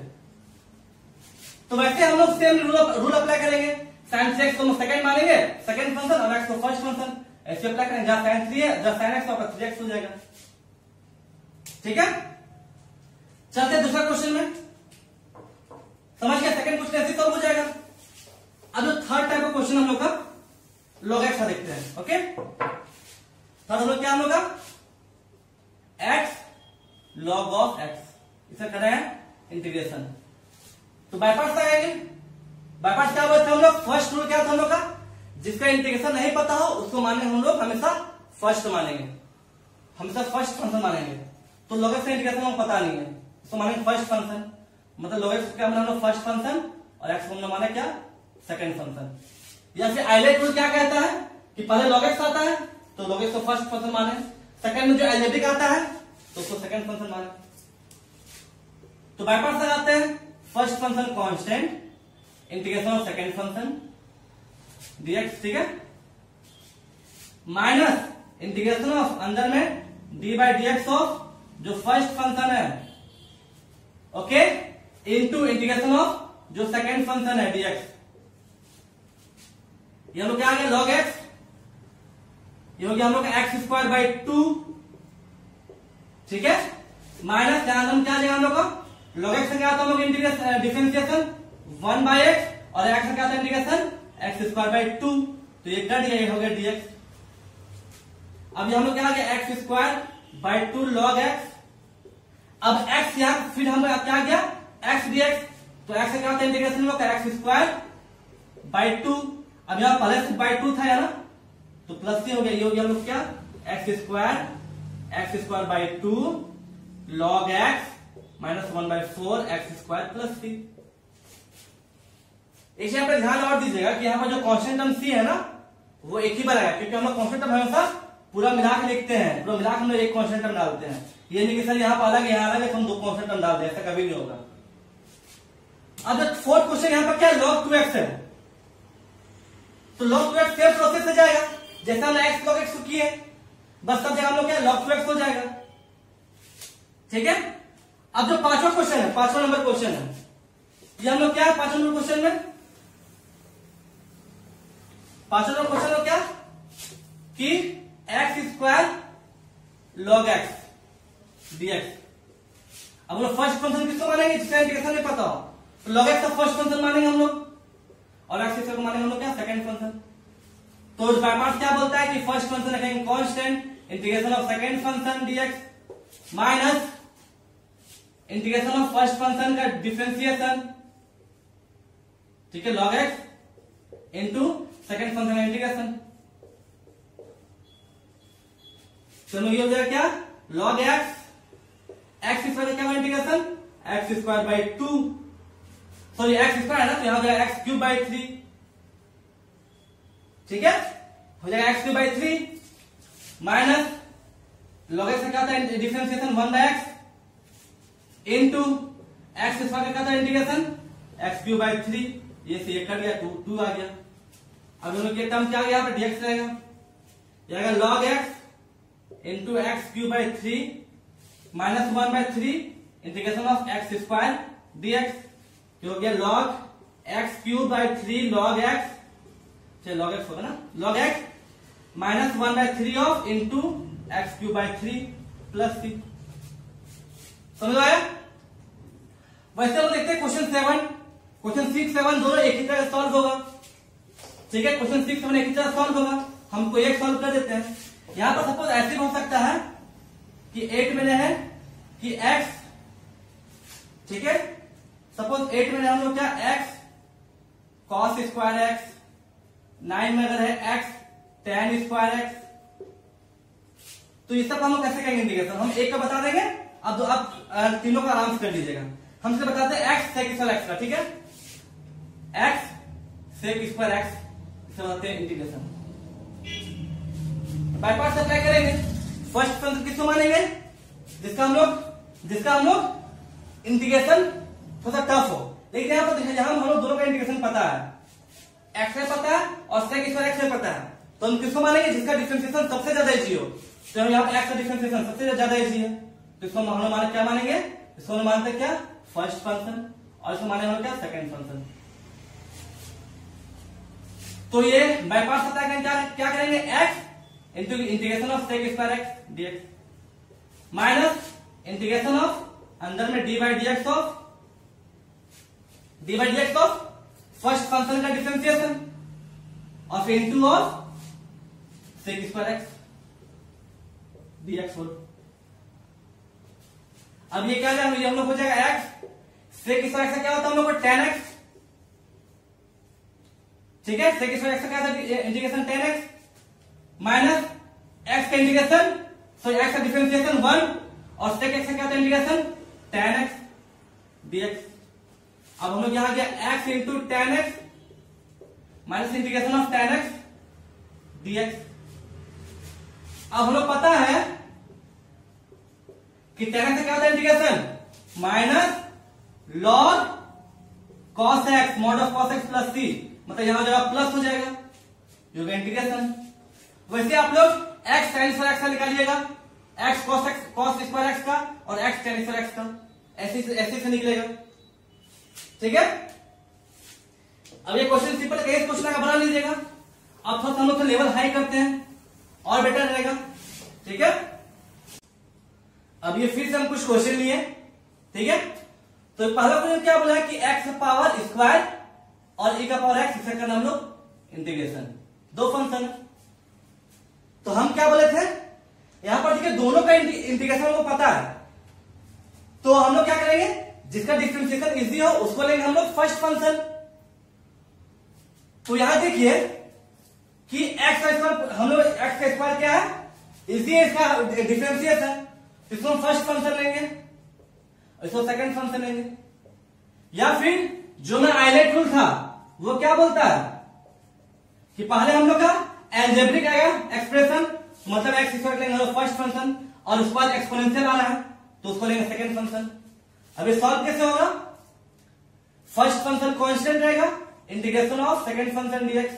S1: तो वैसे हम लोग सेम रूल अप्लाई करेंगे, साइन एक्स को सेकंड मानेंगे सेकंड फंक्शन और एक्स को फर्स्ट फंक्शन, ऐसे अप्लाई करेंगे। जहां साइन 3 है जहां साइन एक्स होगा 3x हो जाएगा। ठीक है, चलते हैं दूसरा क्वेश्चन में। समझ गया, सेकंड क्वेश्चन ऐसे सॉल्व हो जाएगा। अब जो थर्ड टाइप का क्वेश्चन हम लोग का log x का देखते हैं। ओके, थर्ड हम लोग क्या हम लोग का x log ऑफ x, इसे कर रहे हैं इंटीग्रेशन। तो बाय पार्ट्स आएंगे। बाय पार्ट्स क्या बोलते हैं हम लोग, फर्स्ट रूल क्या था हम लोग का, जिसका इंटीग्रेशन नहीं पता हो उसको मानेंगे हम लोग हमेशा फर्स्ट मानेंगे, हमेशा फर्स्ट फंक्शन मानेंगे। तो log x का इंटीग्रेशन हमको पता नहीं है, उसको मानेंगे फर्स्ट फंक्शन, मतलब log x क्या माना हम लोग फर्स्ट फंक्शन और x को हमने माना क्या सेकंड फंक्शन। या फिर आइलेट रूल क्या कहता है कि पहले log x आता है तो log x को फर्स्ट फंक्शन माने, सेकंड में जो एलजेब्रिक आता है तो उसको सेकंड फंक्शन माने। तो बाय पार्ट्स लगाते हैं, first function constant integration of second function dx, ठीक है, माइनस इंटीग्रेशन ऑफ अंदर में D by D X of जो फर्स्ट फंक्शन है, ओके, इनटू इंटीग्रेशन ऑफ जो सेकंड फंक्शन है dx। ये हम लोग क्या आ गया log x, ये हो गया हम लोग एक्स स्क्वायर बाई 2, ठीक है, माइनस ध्यान हम क्या देगा हम लोग को log x से क्या आता है हम लोग इंटीग्रेशन डिफरेंशिएशन 1 बाई एक्स और x से क्या आता है इंटीग्रेशन एक्स स्क्वायर बाई 2, तो ये कट गया, ये हो गया dx। अब ये हम लोग क्या आ गया x square by 2 log x, अब x यहां फिर हम लोग क्या गया x dx, तो x से क्या होता है इंटीग्रेशन हम लोग का एक्स स्क्वायर बाई 2, अब यहां पहले से बाई 2 था यार, तो प्लस सी हो गया, ये हो गया हम लोग क्या x square by 2 log x minus 1 by 4 x square plus c. इसे यहाँ पे ध्यान और दीजिएगा कि यहाँ पर जो कांस्टेंट टर्म सी है ना वो एक ही बार आएगा, क्योंकि हम लोग कांस्टेंट टर्म हमेशा पूरा मिला के लिखते हैं, पूरा मिला के हम लोग एक कांस्टेंट टर्म डालते हैं, ये नहीं कि सर यहाँ पर अलग है यहाँ अलग है तो हम दो कांस्टेंट टर्म डाल दें, ऐसा कभी नहीं होगा। अब जो फोर्थ क्वेश्चन यहाँ पर क्या है log 2x है, तो log 2x सेम प्रोसेस से जाएगा जैसे हम x log x को किए, बस सब जगह हम लोग क्या log 2x हो जाएगा। ठीक है, अब जो पांचवा क्वेश्चन है, 5वां नंबर क्वेश्चन है, ये हम लोग क्या है 5वां नंबर क्वेश्चन में, 5वां नंबर क्वेश्चन में क्या कि x square log x dx। अब हम लोग फर्स्ट फंक्शन किसको मानेंगे जिसका इंटीग्रेशन नहीं पता हो, तो log x का फर्स्ट फंक्शन मानेंगे हम लोग और x स्क्वायर को मानेंगे हम लोग क्या सेकंड फंक्शन। तो बाय पार्ट्स क्या बोलता है कि फर्स्ट फंक्शन रखेंगे constant integration of second function dx minus integration of first function का डिफरेंशिएशन, ठीक है, log x into second function का इंटीग्रेशन। चलो ये हो जाएगा क्या log x स्क्वायर क्या integration x square by 2, sorry x square है ना तो यहां हो जाएगा एक्स क्यूब बाई 3, ठीक है, हो जाएगा x cube by 3 minus log x का क्या था differentiation 1 by x into x square का था इंटीग्रेशन एक्स क्यूब बाई 3, ये से ये कट गया 2 आ गया। अब दोनों के टर्म क्या आ गया यहाँ पर dx रहेगा, ये आएगा log x into x cube by 3 minus 1 by 3 integration of x square dx, हो गया log x cube by 3 log x, चलिए log x होगा ना log x minus 1 by 3 of into x cube by 3 plus c. समझ आया। वैसे हम देखते हैं क्वेश्चन 7, क्वेश्चन 6, 7 दोनों एक ही तरह सॉल्व होगा, ठीक है, क्वेश्चन 6, 7 एक ही तरह सॉल्व होगा, हम कोई एक सॉल्व कर देते हैं। यहां पर सपोज ऐसे हो सकता है कि 8 में है कि x, ठीक है, सपोज 8 में हम लोग क्या x cos स्क्वायर x, 9 में अगर है x tan स्क्वायर x, तो ये सब हम लोग कैसे करेंगे इंटीग्रेशन, हम एक का बता देंगे, अब तीनों का आराम से कर लीजिएगा। हम इसे बताते हैं x sec स्क्वायर x का, ठीक है, x sec स्क्वायर x इसे बताते हैं इंटीग्रेशन। बाय पार्ट्स अप्लाई करेंगे। फर्स्ट फंक्शन किसको मानेंगे, जिसका हम लोग इंटीग्रेशन थोड़ा टफ हो, लेकिन यहाँ पर हम लोग दोनों का इंटीग्रेशन पता है, एक्स में पता है और सेक स्क्वायर एक्स में पता है, तो हम किसको मानेंगे, जिसका डिफरेंशिएशन सबसे ज्यादा इजी हो। तो हम यहाँ पर एक्स का डिफरेंशिएशन सबसे ज्यादा इजी है, तो इसको हम लोग क्या मानेंगे, इसको हम मानते क्या, फर्स्ट फंक्शन, और इसको मानेंगे हम क्या, सेकेंड फंक्शन। तो ये बाय पार्ट्स अप्लाई करेंगे, क्या करेंगे, x into integration of sec square x DX minus integration of अंदर में D by D X of first function का डिफरेंशिएशन और फिर into of sec square x DX whole. अब ये क्या है, हम लोग हो जाएगा एक्स सेक स्क्वायर एक्स का क्या होता है हम लोग को tan x, ठीक है, सेक स्क्वायर एक्स का क्या था integration tan x minus x का इंटीग्रेशन, सो एक्स का डिफरेंशिएशन 1 और सेक एक्स का क्या था इंटीग्रेशन tan x dx। अब हम लोग यहां गया x into tan x minus integration of tan x dx। अब हम लोग पता है कि tan x का क्या होता है integration minus log cos x mod of cos x plus c, मतलब यहां जगह प्लस हो जाएगा, जो कि इंटीग्रेशन। वैसे आप लोग x tan स्क्वायर x का निकालिएगा, x cos स्क्वायर x का और x tan स्क्वायर x का, ऐसे से निकलेगा, ठीक है। अब ये क्वेश्चन सिंपल है, इस क्वेश्चन का बना लीजिएगा। अब थोड़ा हम लोग लेवल हाई करते हैं और बेटर रहेगा, ठीक है। अब ये फिर से हम कुछ क्वेश्चन लिए, ठीक है। तो पहला क्वेश्चन क्या बोला है कि x पावर स्क्वायर और e का पावर x, इसे करना हम लोग इंटीग्रेशन, दो फंक्शन। तो हम क्या बोले थे, यहां पर देखिए दोनों का इंटीग्रेशन हमको पता है, तो हम लोग क्या करेंगे, जिसका डिफरेंशिएशन इजी हो उसको लेंगे हम लोग फर्स्ट फंक्शन। तो यहां देखिए कि एक्स का स्क्वायर, हम लोग एक्स का स्क्वायर क्या है, इजी है, इसका डिफरेंशिएट है, इसको हम फर्स्ट फंक्शन लेंगे, इसको सेकंड फंक्शन लेंगे। या फिर जो मैं आइलेट रूल था वो क्या बोलता है कि पहले हम लोग का एल्जेब्रिक आएगा एक्सप्रेशन, मतलब एक्स स्क्वायर लेंगे हम लोग फर्स्ट फंक्शन, और उसके बाद एक्सपोनेंशियल आ रहा है तो उसको लेंगे सेकंड फंक्शन। अब ये सॉल्व कैसे होगा, फर्स्ट फंक्शन कांस्टेंट रहेगा, integration of second function DX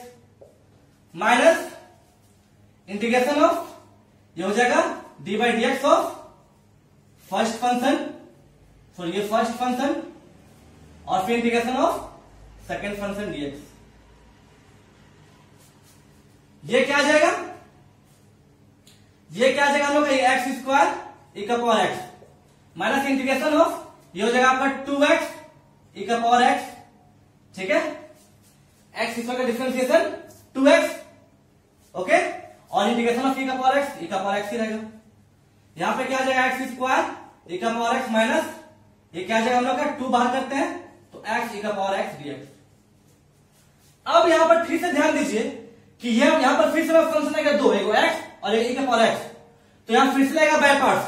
S1: minus integration of ये हो जाएगा D by DX of first function, sorry ये फर्स्ट फंक्शन, और फिर integration of second function DX. ये क्या आ जाएगा, ये क्या आ जाएगा हम लोग एक्स स्क्वायर e का power x minus integration of ये हो जाएगा आपका 2x e का पावर x, ठीक है, x स्क्वायर का डिफरेंशिएशन 2x, ओके, और इंटीग्रेशन ऑफ e का पावर x, e का पावर x ही रहेगा। यहां पे क्या आ जाएगा x स्क्वायर e का पावर x माइनस ये क्या आ जाएगा हम लोग का 2 बाहर करते हैं तो x e का पावर x dx। अब यहां पर फिर से ध्यान दीजिए कि यहां पर फिर से फंक्शन आएगा दो, एक x और एक e का पावर x, तो यहां फिर से आएगा बाय पार्ट्स,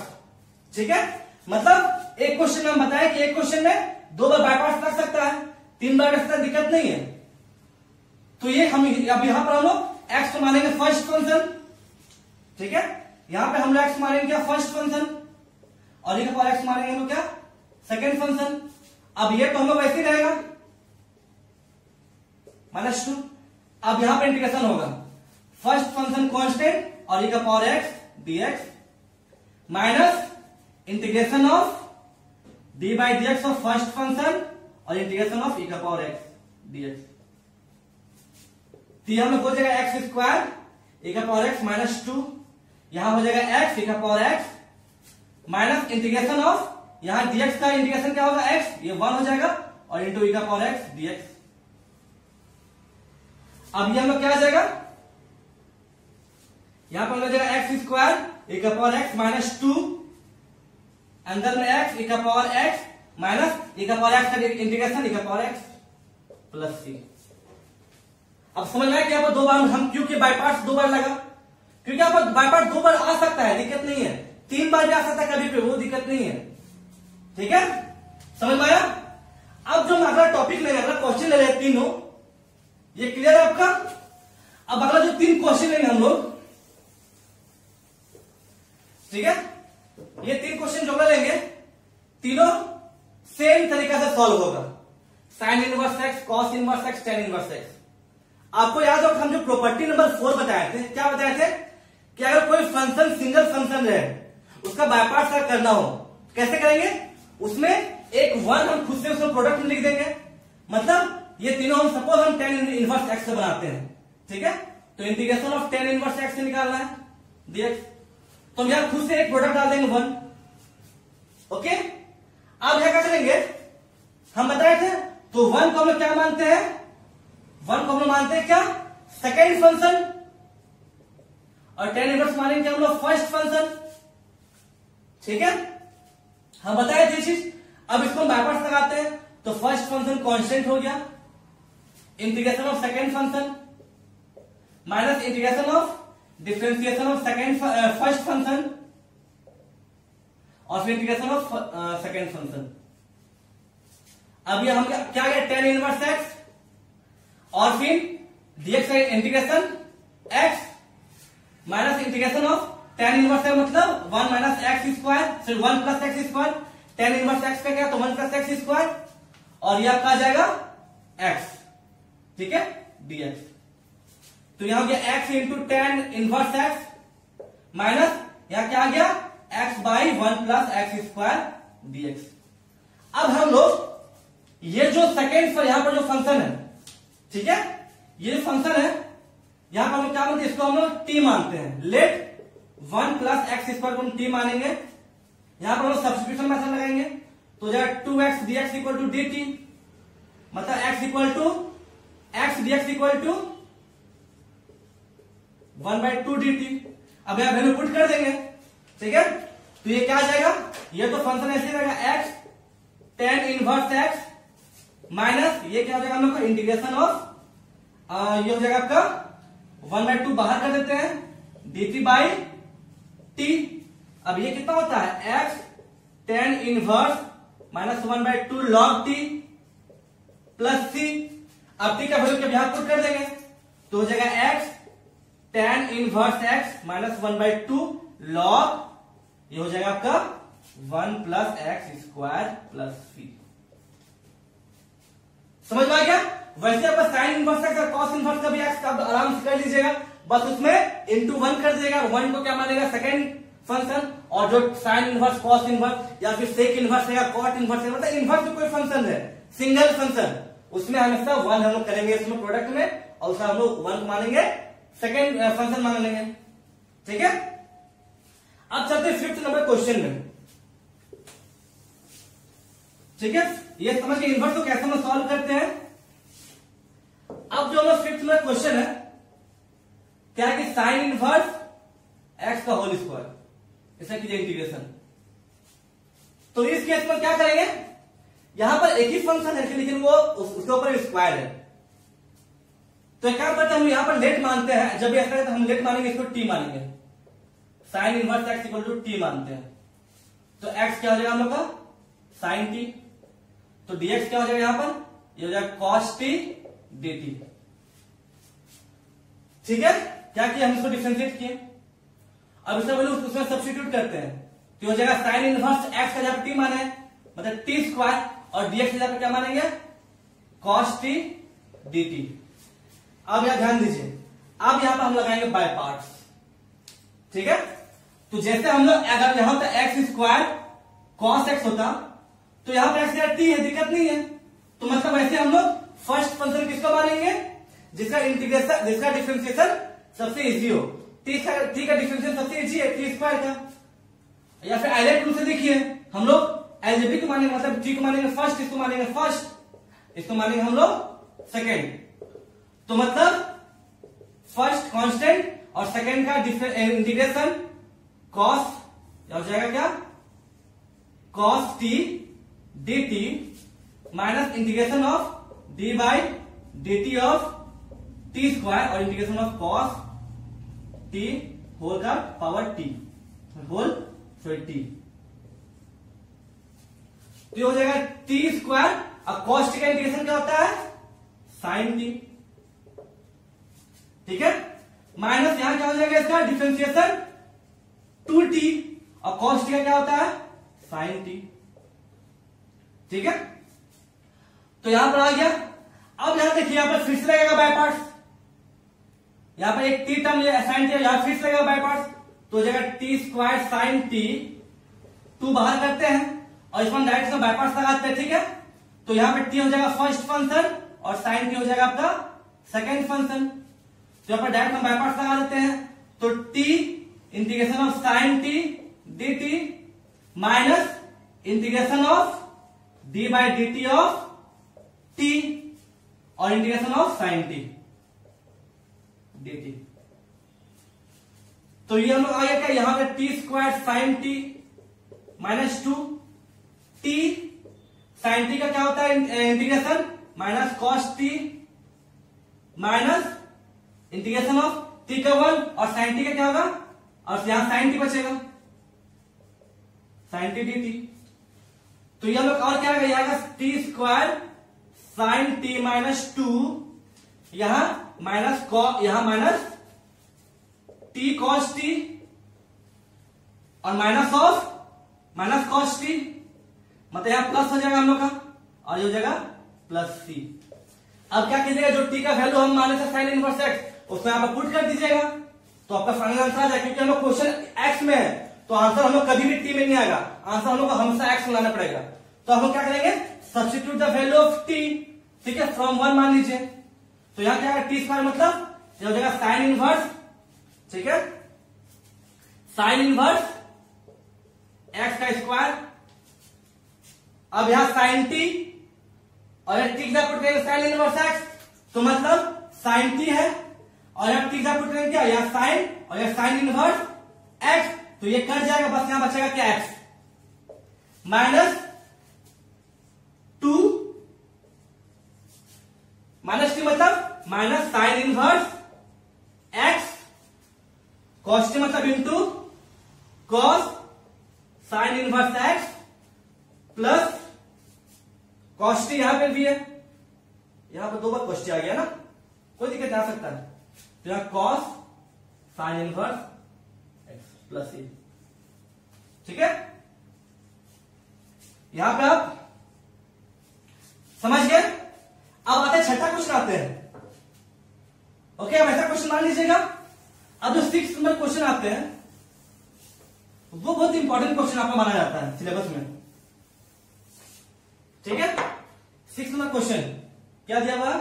S1: ठीक है, मतलब एक क्वेश्चन में हम बताएं कि एक क्वेश्चन में दो बार बाय पार्ट्स लग सकता है, 3 बार लग सकता है, दिक्कत नहीं है। तो ये हम अब यहां पर हम लोग x को मानेंगे फर्स्ट फंक्शन, ठीक है, यहां पे हम लोग x मानेंगे क्या फर्स्ट फंक्शन, और e का पावर x मानेंगे हम लोग क्या सेकंड फंक्शन। अब ये तो हम लोग वैसे ही रहेगा -2। अब यहां पर इंटीग्रेशन होगा फर्स्ट फंक्शन कांस्टेंट और e का power x dx minus integration of d by dx of first function और इंटीग्रेशन ऑफ e का पावर x dx। तो हम लोग हो जाएगा एक्स स्क्वायर e का पावर x माइनस 2, यहां हो जाएगा x e का power x minus integration of यहां dx का इंटीग्रेशन क्या होगा x, ये 1 हो जाएगा, और इंटू e का पावर x dx। अब ये हम लोग क्या आ जाएगा, यहां पर हो जाएगा एक्स स्क्वायर e का पावर x माइनस 2, अंदर में x e का पावर x माइनस e का पावर x का इंटीग्रेशन e का पावर x प्लस c। अब समझ में आया कि यहाँ पर दो बार हम क्यों के बाय पार्ट्स 2 बार लगा, क्योंकि यहाँ पर बाय पार्ट 2 बार आ सकता है, दिक्कत नहीं है, 3 बार भी आ सकता है कभी पे, वो दिक्कत नहीं है, ठीक है, समझ में आया। अब जो हम अगला टॉपिक लेंगे, अगला क्वेश्चन ले रहे हैं तीनों, ये क्लियर है आपका। अब अगला जो 3 क्वेश्चन लेंगे हम लोग, inverse x tan inverse x. आपको याद हो हम जो प्रॉपर्टी नंबर 4 बताए थे, क्या बताए थे कि अगर कोई फंक्शन सिंगल फंक्शन है उसका बाय पार्ट्स अगर करना हो कैसे करेंगे, उसमें एक 1 हम खुद से उसमें प्रोडक्ट में लिख देंगे। मतलब ये तीनों हम सपोज हम टेन इनवर्स एक्स से बनाते हैं, ठीक है, तो integration of ten inverse x से निकालना है dx, तो हम यहां खुद से एक प्रोडक्ट डाल देंगे 1। ओके, अब यहां क्या करेंगे, हम बताए थे तो 1 को हम लोग क्या मानते हैं, 1 को हम लोग मानते हैं क्या, सेकेंड फंक्शन, और टेन इनवर्स मानेंगे हम लोग फर्स्ट फंक्शन, ठीक है, हम बताए थे चीज। अब इसको हम बाय पार्ट्स लगाते हैं तो फर्स्ट फंक्शन कांस्टेंट हो गया, integration of second function minus integration of differentiation of second first function और फिर इंटीग्रेशन ऑफ सेकेंड फंक्शन। अब ये हम क्या गया, टेन इनवर्स एक्स और फिर dx का integration x minus integration of tan inverse है, मतलब 1 माइनस एक्स स्क्वायर, फिर 1 plus x square, ten inverse x का क्या तो 1 प्लस एक्स स्क्वायर, और यह आपका आ जाएगा x, ठीक है, dx। तो यहां हो गया x into ten inverse x minus यहां क्या आ गया x by 1 plus x square dx। अब हम लोग ये जो सेकेंड पर यहां पर जो फंक्शन है, ठीक है, ये जो फंक्शन है यहां पर हम क्या मानते हैं, इसको हम लोग t मानते हैं। लेट 1 प्लस एक्स स्क्वायर को हम t मानेंगे, यहां पर हम लोग सब्स्टिट्यूशन मेथड लगाएंगे तो जाएगा 2x dx equal to dt, मतलब x equal to x dx equal to 1/2 dt। अब यहां वैल्यू पुट कर देंगे, ठीक है, तो ये क्या आ जाएगा, ये तो फंक्शन ऐसे रहेगा x tan inverse x minus ये क्या हो जाएगा हम लोग का इंटीग्रेशन ऑफ ये हो जाएगा आपका 1/2 बाहर कर देते हैं dt बाई t। अब ये कितना होता है x tan inverse minus 1/2 log t plus c। अब t का वैल्यू क्या यहां पुट कर देंगे तो हो जाएगा x tan inverse x minus 1/2 log ये हो जाएगा आपका 1 plus x square plus c। समझ में आ गया। वैसे आपका साइन इनवर्स एक्स और कॉस इनवर्स का भी एक्स आप आराम से कर लीजिएगा, बस उसमें इंटू 1 कर दीजिएगा, 1 को क्या मानेगा सेकेंड फंक्शन, और जो साइन इनवर्स कॉस इनवर्स या फिर सेक इनवर्स है कॉट इनवर्स है, मतलब इनवर्स जो कोई फंक्शन है सिंगल फंक्शन उसमें हमेशा 1 हम लोग करेंगे इसमें प्रोडक्ट में, और उसका हम लोग 1 को मानेंगे सेकेंड फंक्शन मान लेंगे, ठीक है। अब चलते हैं 5th नंबर क्वेश्चन में, ठीक है, ये समझ के इनवर्स को कैसे हम सॉल्व करते हैं। अब जो हमारा 5th में क्वेश्चन है क्या कि साइन इनवर्स एक्स का होल स्क्वायर, इसका कीजिए इंटीग्रेशन। तो इस केस में क्या करेंगे, यहां पर एक ही फंक्शन है लेकिन वो उसके ऊपर स्क्वायर है, तो क्या करते हैं हम यहां पर लेट मानते हैं, जब भी ऐसा है तो हम लेट मानेंगे, इसको टी मानेंगे, sine inverse x equal to T मानते हैं। तो एक्स क्या हो जाएगा हम लोग का साइन टी, तो dx क्या हो जाएगा यहां पर, ये हो जाएगा cos t dt, ठीक है। क्या किया हम इसको डिफरेंशिएट किए, अब इसका वैल्यू उसमें सब्स्टिट्यूट करते हैं तो हो जाएगा साइन इनवर्स एक्स का जब टी माने मतलब टी स्क्वायर, और dx की जगह क्या मानेंगे cos t dt। अब यहां ध्यान दीजिए, अब यहां पर हम लगाएंगे बाय पार्ट्स, ठीक है। तो जैसे हम लोग अगर यहां पर एक्स स्क्वायर cos x होता तो यहां पर एक्स टी है, दिक्कत नहीं है, तो मतलब ऐसे हम लोग फर्स्ट फंक्शन किसको मानेंगे जिसका इंटीग्रेशन जिसका डिफरेंशिएशन सबसे इजी हो, टी का डिफरेंशिएशन सबसे इजी है टी स्क्वायर का, या फिर आइलेट रूल से देखिए हम लोग एलजेब्रिक को मानेंगे, मतलब टी को मानेंगे फर्स्ट, इसको मानेंगे फर्स्ट, इसको मानेंगे हम लोग सेकेंड, तो मतलब फर्स्ट कांस्टेंट और सेकेंड का इंटीग्रेशन कॉस हो जाएगा क्या cos t dt minus integration of d by dt of t square और integration of cos t whole का power t whole sorry t, तो ये हो जाएगा t स्क्वायर, अब cos t का इंटीग्रेशन क्या होता है sin t, ठीक है, माइनस यहां क्या हो जाएगा इसका डिफरेंशिएशन 2t और cos t का क्या होता है sin t, ठीक है। तो यहां पर आ गया। अब यहां देखिए, यहां पर फिर से लगेगा बाय पार्ट्स, यहां पर एक टी टर्म साइन टी, यहां फिर से लगेगा बाय पार्ट्स, तो जगह टी स्क्वायर साइन टी, 2 बाहर करते हैं और इसमें डायरेक्ट से बाय पार्ट्स लगाते हैं, ठीक है। तो यहां पे टी हो जाएगा फर्स्ट फंक्शन और साइन टी हो जाएगा आपका सेकेंड फंक्शन। तो यहां पर डायरेक्ट हम बाय पार्ट्स लगा देते हैं, तो t integration of sine t d t minus integration of d by d t of t और integration of sine t d t. तो ये हम लोग आ गया क्या, यहां पे t square sine t minus 2 t sine t का क्या होता है integration, minus cos t minus integration of t का 1 और साइन टी का क्या होगा, और यहां साइन टी बचेगा साइन टी डी टी। तो ये हम लोग और क्या आएगा, T square sine t minus 2, यहां माइनस टी कॉस टी और माइनस कॉस टी, मतलब यहां प्लस हो जाएगा हम लोग का और ये हो जाएगा प्लस सी। अब क्या कीजिएगा, जो टी का वैल्यू हम माने थे साइन इनवर्स एक्स, उसमें आप पुट कर दीजिएगा, तो आपका फाइनल आंसर आ जाएगा। क्योंकि हम लोग क्वेश्चन एक्स में है, तो आंसर हम लोग कभी भी टी में नहीं आएगा, आंसर हम लोग को हमेशा एक्स में लाना पड़ेगा। तो हम लोग क्या करेंगे, substitute the value of T, ठीक है, फ्रॉम 1 मान लीजिए। तो यहां क्या है, टी स्क्वायर मतलब ये हो जाएगा साइन इनवर्स, ठीक है, साइन इनवर्स एक्स का स्क्वायर। अब यहां साइन टी और यहां टी का पुट करेंगे साइन इनवर्स एक्स, तो मतलब साइन टी है और यहां टी का पुट करेंगे क्या, यहां साइन और यहां साइन इनवर्स एक्स, तो ये कट जाएगा, बस यहां बचेगा क्या एक्स माइनस 2 माइनस टी मतलब minus sine inverse x, cos t मतलब into cos sine inverse x plus cos t यहां पे भी है, यहां पर 2 बार कॉस टी आ गया ना, कोई दिक्कत आ सकता है। तो यहां cos sine inverse x plus c, ठीक है। यहां पे आप समझ गए। अब आते हैं छठा क्वेश्चन आते हैं, ओके। अब ऐसा क्वेश्चन मान लीजिएगा, अब जो 6 नंबर क्वेश्चन आते हैं वो बहुत इंपॉर्टेंट क्वेश्चन आपका माना जाता है सिलेबस में, ठीक है। 6 नंबर क्वेश्चन क्या दिया हुआ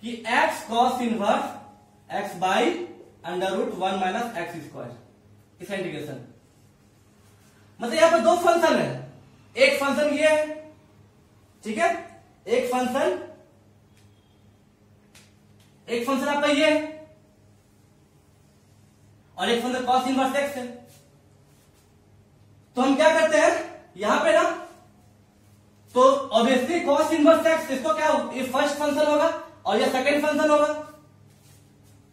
S1: कि x cos inverse x by under root 1 minus x square, इसका इंटीग्रेशन, मतलब यहां पर 2 फंक्शन है, एक फंक्शन ये है, ठीक है, एक फंक्शन आपका ये है और एक फंक्शन कॉस इनवर्स एक्स है। तो हम क्या करते हैं यहां पे ना, तो ऑब्वियसली कॉस इनवर्स एक्स, इसको क्या, ये फर्स्ट फंक्शन होगा और ये सेकंड फंक्शन होगा।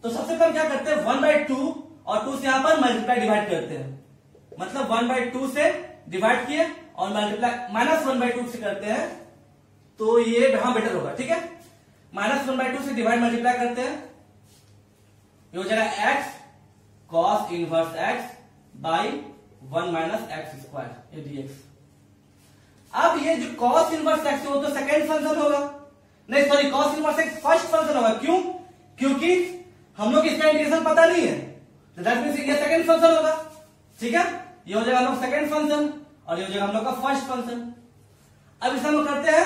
S1: तो सबसे पहले क्या करते हैं, 1/2 और 2 से यहां पर मल्टीप्लाई डिवाइड करते हैं, मतलब 1/2 से डिवाइड किए और मल्टीप्लाई माइनस 1/2 से करते हैं, तो ये यहां बेटर होगा, ठीक है। माइनस 1/2 से डिवाइड मल्टीप्लाई करते हैं, ये हो जाएगा x cos inverse x by 1 minus x square, ये dx। अब ये जो कॉस इनवर्स एक्स वो तो सेकेंड फंक्शन होगा, नहीं sorry, cos inverse x first function होगा। क्यों, क्योंकि हम लोग इसका इंटीग्रेशन पता नहीं है, तो दैट मींस ये सेकेंड फंक्शन होगा, ठीक है। ये हो जाएगा हम लोग सेकेंड फंक्शन और ये हो जाएगा हम लोग का फर्स्ट फंक्शन। अब इसे हम लोग करते हैं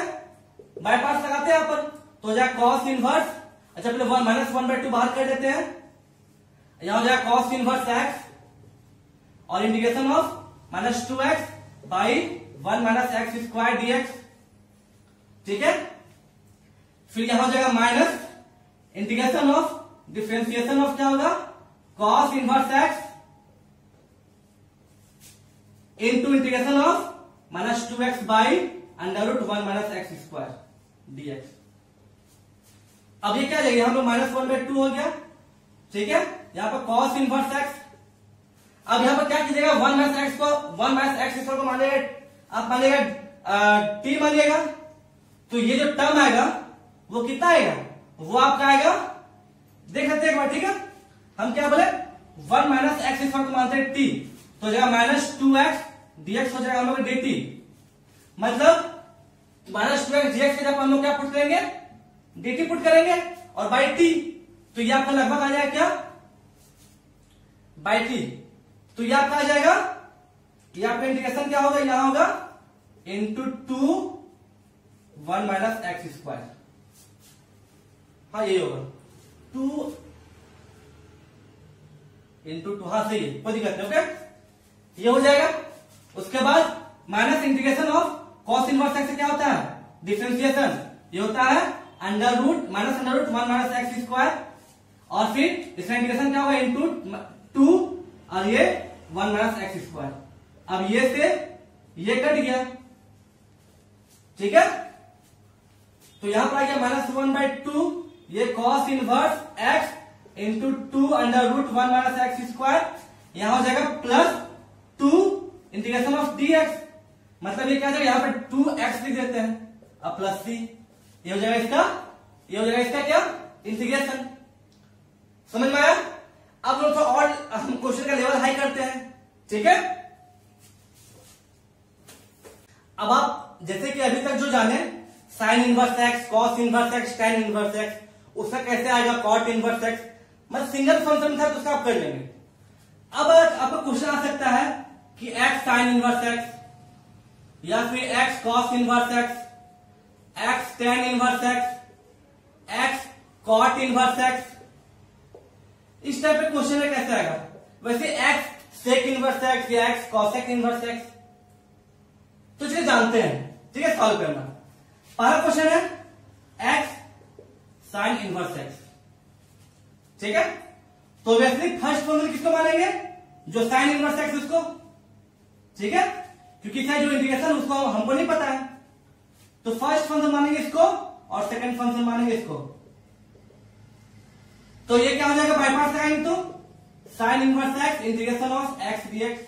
S1: बाय पार्ट्स लगाते हैं यहां पर, तो हो जाएगा कॉस इनवर्स, अच्छा पहले 1 माइनस 1/2 बाहर कर देते हैं, यहां हो जाएगा कॉस इनवर्स एक्स और integration of minus 2x by 1 minus x square dx, ठीक है। फिर यहां हो जाएगा minus integration of differentiation of क्या होगा, cos inverse x into integration of minus 2x by under root 1 minus x square dx। अब ये क्या जाएगा, हम लोग माइनस 1/2 हो गया, ठीक है। यहां पर कॉस इनवर्स एक्स, अब यहां पर क्या कीजिएगा, 1 माइनस एक्स स्क्वायर को मानेगा, आप मानेगा टी मानिएगा, तो ये जो टर्म आएगा वो कितना आएगा, वो आपका आएगा, देख लेते हैं एक बार, ठीक है। हम क्या बोले, 1 माइनस एक्स स्क्वायर को मानते हैं टी, तो हो जाएगा माइनस 2x dx हो जाएगा हम लोग dt, मतलब माइनस 2x dx के जब हम लोग क्या पुट करेंगे, dt पुट करेंगे और बाई t, तो ये आपका लगभग आ जाएगा क्या, बाई t, तो ये आपका आ जाएगा, ये आपका इंटीग्रेशन क्या होगा, यहां होगा इंटू 2 1 माइनस एक्स स्क्वायर, हाँ यही होगा 2 इंटू 2, हाँ सही है, कोई दिक्कत नहीं, ओके ये हो जाएगा। उसके बाद minus integration of cos inverse x से क्या होता है, डिफरेंशिएशन, ये होता है under root minus under root 1 minus x square, और फिर इसका इंटीग्रेशन क्या होगा इंटू 2 और ये 1 माइनस एक्स स्क्वायर। अब ये से ये कट गया, ठीक है, तो यहां पर आ गया माइनस 1/2, ये cos inverse x into 2 under root 1 minus x square, यहां हो जाएगा प्लस 2 इंटीग्रेशन ऑफ dx, मतलब ये क्या जाएगा, यहां पर 2x लिख देते हैं, अब प्लस c, ये हो जाएगा इसका, ये हो जाएगा इसका क्या, इंटीग्रेशन। समझ में आया? अब लोग थोड़ा और हम क्वेश्चन का लेवल हाई करते हैं, ठीक है। अब आप जैसे कि अभी तक जो जाने sign inverse x, cos inverse x, tan inverse x, उसका कैसे आएगा कॉट इनवर्स एक्स, मतलब सिंगल फंक्शन था तो उसका आप कर लेंगे। अब आपको क्वेश्चन आ सकता है कि एक्स साइन इनवर्स एक्स या फिर x cos inverse x, x tan inverse x, x cot inverse x, इस टाइप के क्वेश्चन में कैसे आएगा। वैसे एक्स सेक इनवर्स एक्स या एक्स कॉसेक इनवर्स एक्स तो इसे जानते हैं, ठीक है, सॉल्व करना। पहला क्वेश्चन है एक्स साइन इनवर्स एक्स, ठीक है, तो वैसे फर्स्ट फंक्शन किसको मानेंगे, जो साइन इनवर्स एक्स उसको, ठीक है, क्योंकि इसका जो इंटीग्रेशन उसको हमको नहीं पता है, तो फर्स्ट फंक्शन मानेंगे इसको और सेकंड फंक्शन मानेंगे इसको। तो ये क्या हो जाएगा, बाई पार्ट्स लगाएंगे तो sine inverse x integration of x DX,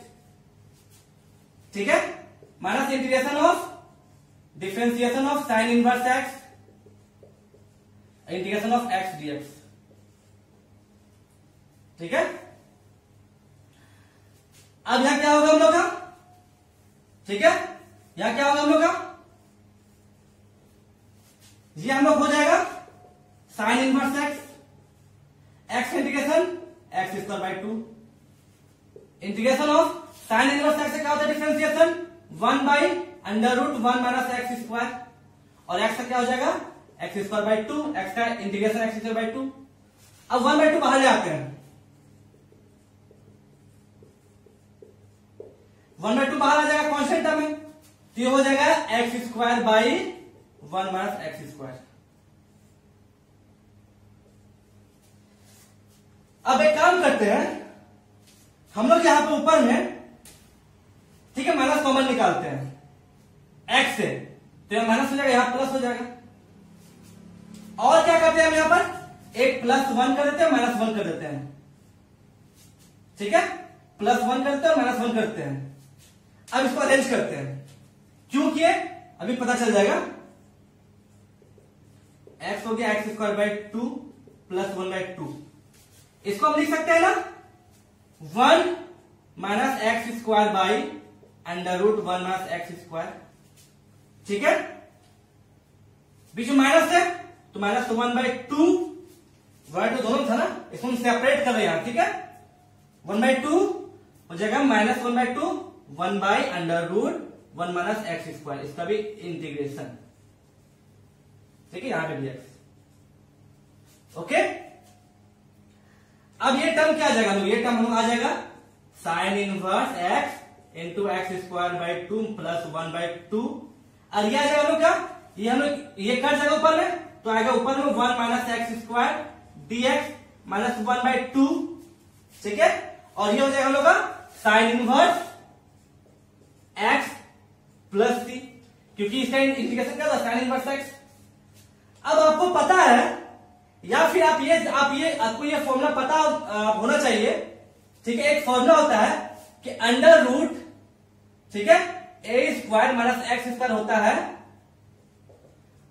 S1: ठीक है, minus integration of differentiation of sine inverse x integration of x DX, ठीक है। अब यहां क्या होगा हम लोग का, ठीक है, यहां क्या होगा हम लोग का, ये हम लोग हो जाएगा sine inverse x, x integration x square by 2, integration of sine inverse x से क्या होता है differentiation 1 by under root 1 minus x square, और एक्स का क्या हो जाएगा एक्स स्क्वायर बाई 2, एक्स का इंटीग्रेशन एक्स स्क्वायर बाई 2। अब 1/2 बाहर ले आते हैं, 1/2 बाहर आ जाएगा कांस्टेंट टर्म में, तो ये हो जाएगा x square by 1 minus x square. अब एक काम करते हैं हम लोग यहां पे ऊपर में, ठीक है, माइनस कॉमन निकालते हैं एक्स से, तो यहां माइनस हो जाएगा, यहां प्लस हो जाएगा, और क्या करते हैं हम यहां पर एक +1 कर देते हैं, -1 कर देते हैं, ठीक है, +1 करते हैं और -1 करते हैं। अब इसको अरेंज करते हैं, क्यों किए अभी पता चल जाएगा। एक्स हो गया एक्स स्क्वायर बाई 2 प्लस 1/2, इसको हम लिख सकते हैं ना 1 minus x square by under root 1 minus x square, ठीक है, बीच में माइनस है तो -1/2, 1/2 दोनों था ना, इसको हम सेपरेट कर रहे हैं, ठीक है, 1/2 हो जाएगा -1/2 1 by under root 1 minus x square, इसका भी इंटीग्रेशन, ठीक है, यहां पे भी एक्स, ओके। अब ये टर्म क्या आ जाएगा, ये टर्म हम आ जाएगा sine inverse x into x square by 2 plus 1/2, और ये आ जाएगा हम लोग क्या, ये हम लोग ये कट जाएगा ऊपर में, तो आएगा ऊपर में 1 minus x square dx minus 1/2, ठीक है, और ये हो जाएगा हम लोग का साइन इनवर्स एक्स प्लस सी, क्योंकि इसका इंटीग्रेशन क्या था साइन इनवर्स एक्स। अब आपको पता है, या फिर आपको ये फॉर्मूला पता होना चाहिए, ठीक है, एक फॉर्मूला होता है कि अंडर रूट, ठीक है, a square minus x square होता है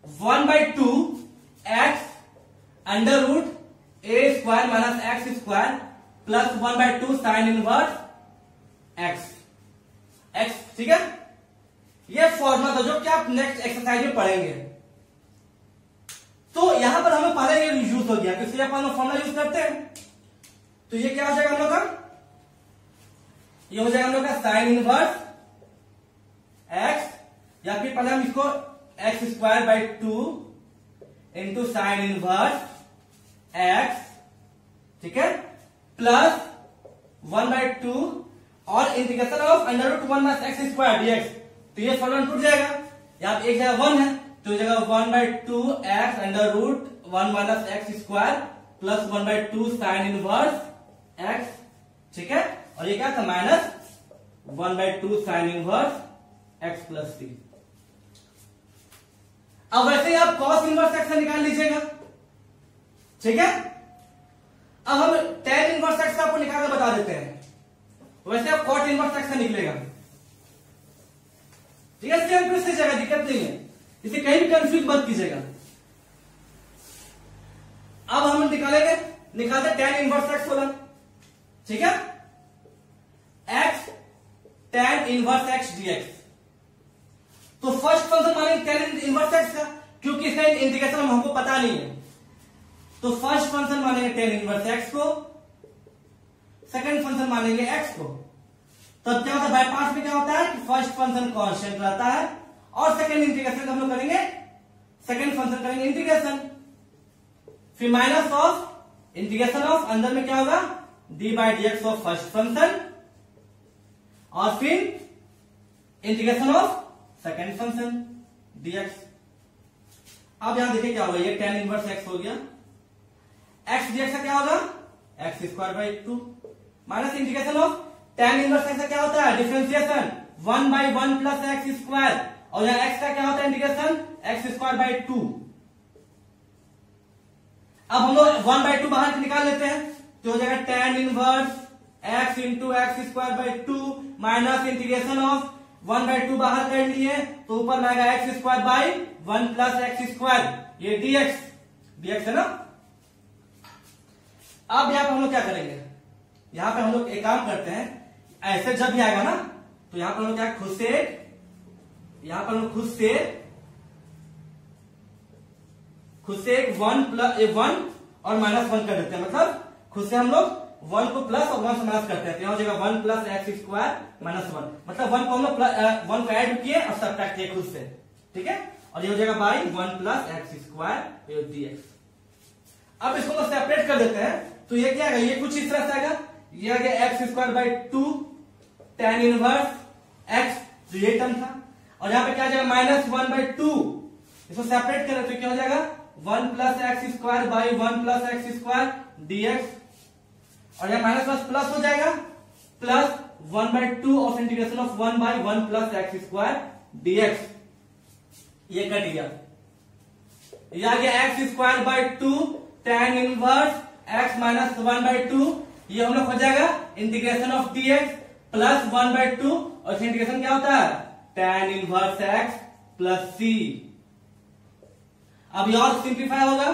S1: 1/2 x under root a square minus x square plus 1/2 sine inverse x, ठीक है, ये फॉर्मूला था जो कि आप नेक्स्ट एक्सरसाइज में पढ़ेंगे, तो यहां पर हमें पहले ये यूज हो गया, तो इसलिए अपन फॉर्मूला यूज करते हैं। तो ये क्या हो जाएगा हम लोग का, ये हो जाएगा हम लोग का साइन इनवर्स एक्स, या फिर पहले हम इसको x square by 2 into sine inverse x, ठीक है, प्लस 1/2 और integration of under root 1 minus x square DX. तो ये फॉर्मूला टूट जाएगा, यहाँ पे एक जगह 1 है तो ये जगह 1/2 x under root 1 minus x square plus 1/2 sine inverse x, ठीक है, और ये क्या था minus 1/2 sine inverse x plus c. अब वैसे ही आप कॉस इनवर्स एक्स निकाल लीजिएगा, ठीक है। अब हम tan इनवर्स एक्स आपको निकाल कर बता देते हैं, वैसे आप कॉट इनवर्स एक्स निकलेगा, ठीक है। सेम प्रोसेस जगह दिक्कत नहीं है, इसे कहीं भी कंफ्यूज मत कीजिएगा। अब हम निकालते tan इनवर्स एक्स वाला, ठीक है, x tan inverse x DX. तो फर्स्ट फंक्शन मानेंगे tan इनवर्स एक्स का, क्योंकि इसका इंटीग्रेशन हमको पता नहीं है, तो फर्स्ट फंक्शन मानेंगे tan इनवर्स एक्स को, सेकंड फंक्शन मानेंगे x को। तब क्या होता है, बाय पार्ट्स में क्या होता है कि फर्स्ट फंक्शन कांस्टेंट रहता है और सेकंड इंटीग्रेशन हम लोग करेंगे, सेकंड फंक्शन करेंगे इंटीग्रेशन, फिर माइनस ऑफ इंटीग्रेशन ऑफ अंदर में क्या होगा D by D X of first function, और फिर integration of second function dx। अब यहां देखिए क्या होगा, ये tan इनवर्स x हो गया, x dx का क्या होगा x square by 2 minus integration of tan inverse x का क्या होता है डिफरेंशिएशन 1/1 प्लस एक्स स्क्वायर, और यहाँ x का क्या होता है इंटीग्रेशन एक्स स्क्वायर बाई 2। अब हम लोग 1/2 बाहर निकाल लेते हैं, तो हो जाएगा tan inverse x into x square by 2 minus integration of 1/2 बाहर कर लिए तो ऊपर में आएगा x square by 1 plus x square, ये dx है ना। अब यहां पर हम लोग क्या करेंगे, यहां पर हम लोग एक काम करते हैं, ऐसे जब भी आएगा ना तो यहां पर हम लोग क्या खुद से, यहां पर हम लोग खुद से 1 और माइनस 1 कर देते हैं, मतलब खुद से हम लोग 1 को प्लस और 1 से माइनस करते हैं, तो यहां हो जाएगा 1 प्लस एक्स स्क्वायर माइनस 1, मतलब 1 को हम लोग 1 को ऐड किए और सब्ट्रैक्ट किए खुद से, ठीक है, और ये हो जाएगा by 1 plus x square dx। अब इसको तो सेपरेट कर देते हैं, तो ये क्या आएगा, ये कुछ इस तरह से आएगा, ये आ गया x square by 2 tan inverse x, जो ये टर्म था, और यहाँ पे क्या आ जाएगा माइनस 1/2, इसको सेपरेट करें तो क्या हो जाएगा 1 plus x square by 1 plus x square dx, और यहाँ माइनस प्लस प्लस हो जाएगा plus 1/2 of integration of 1/1 plus x square dx, ये कट गया, ये आ गया x square by 2 tan inverse x minus 1/2, ये हम लोग हो जाएगा इंटीग्रेशन ऑफ dx प्लस 1/2, और इंटीग्रेशन क्या होता है tan inverse x plus c। अब ये और सिंप्लीफाई होगा,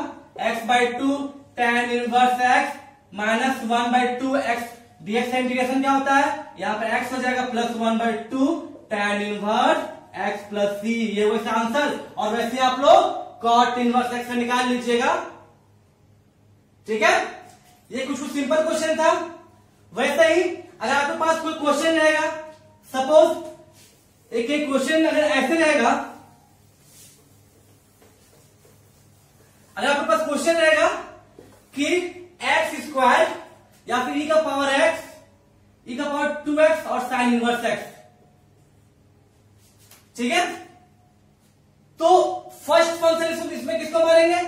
S1: x/2 tan inverse x minus 1/2 x dx का इंटीग्रेशन क्या होता है, यहाँ पे x हो जाएगा plus 1/2 tan inverse x plus c, ये वैसे आंसर। और वैसे आप लोग cot इनवर्स x का निकाल लीजिएगा, ठीक है। ये कुछ सिंपल क्वेश्चन था। वैसे ही अगर आपके पास कोई क्वेश्चन रहेगा, सपोज एक क्वेश्चन अगर ऐसे रहेगा, अगर आपके पास क्वेश्चन रहेगा कि एक्स स्क्वायर या फिर e का पावर x, e का पावर 2x और साइन इनवर्स x, ठीक है, तो फर्स्ट फंक्शन इसमें किसको मानेंगे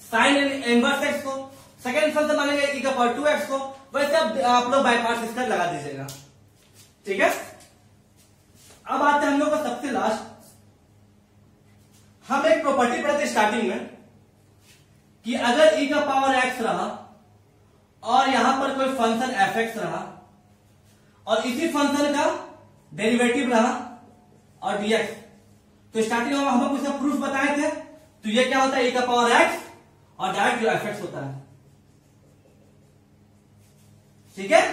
S1: साइन इनवर्स x को, सेकेंड फंक्शन मानेंगे e का पावर 2x को, वैसे आप लोग बाय पार्ट्स इसका लगा दीजिएगा, ठीक है। अब आते हैं हम लोग का सबसे लास्ट, हम एक प्रॉपर्टी पढ़ते स्टार्टिंग में कि अगर e का पावर x रहा और यहां पर कोई फंक्शन fx रहा और इसी फंक्शन का डेरिवेटिव रहा और dx, तो स्टार्टिंग में हम लोग प्रूफ बताए थे, तो ये क्या होता है e का पावर x और डायरेक्ट जो fx होता है, ठीक है,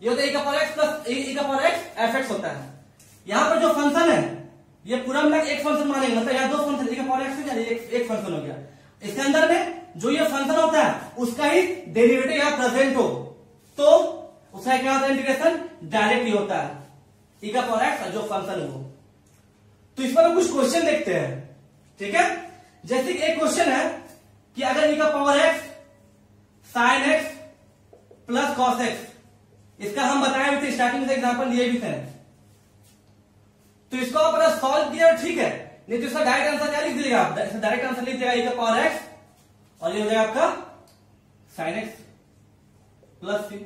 S1: ये होता है e का पावर x प्लस e का पावर x fx होता है। यहां पर जो फंक्शन है ये पूरा मिला एक फंक्शन मानेंगे, मतलब यहाँ दो फंक्शन e का पावर x हो गया, एक फंक्शन हो गया। इसके अंदर में जो ये फंक्शन होता है उसका ही डेरिवेटिव यहाँ प्रेजेंट हो तो उसका क्या होता है, इंटीग्रेशन डायरेक्टली होता है e का पावर x जो फंक्शन हो। तो इस पर हम कुछ क्वेश्चन देखते हैं, ठीक है। जैसे कि एक क्वेश्चन है कि अगर e का power x sin x plus cos x, इसका हम बताए भी थे स्टार्टिंग से, एग्जांपल दिए भी थे, तो इसको आप सॉल्व किया ठीक है, नहीं तो इसका डायरेक्ट आंसर क्या लिख दीजिएगा आप, डायरेक्ट आंसर लिख दीजिएगा e का पावर x और ये हो जाएगा आपका sin x प्लस c।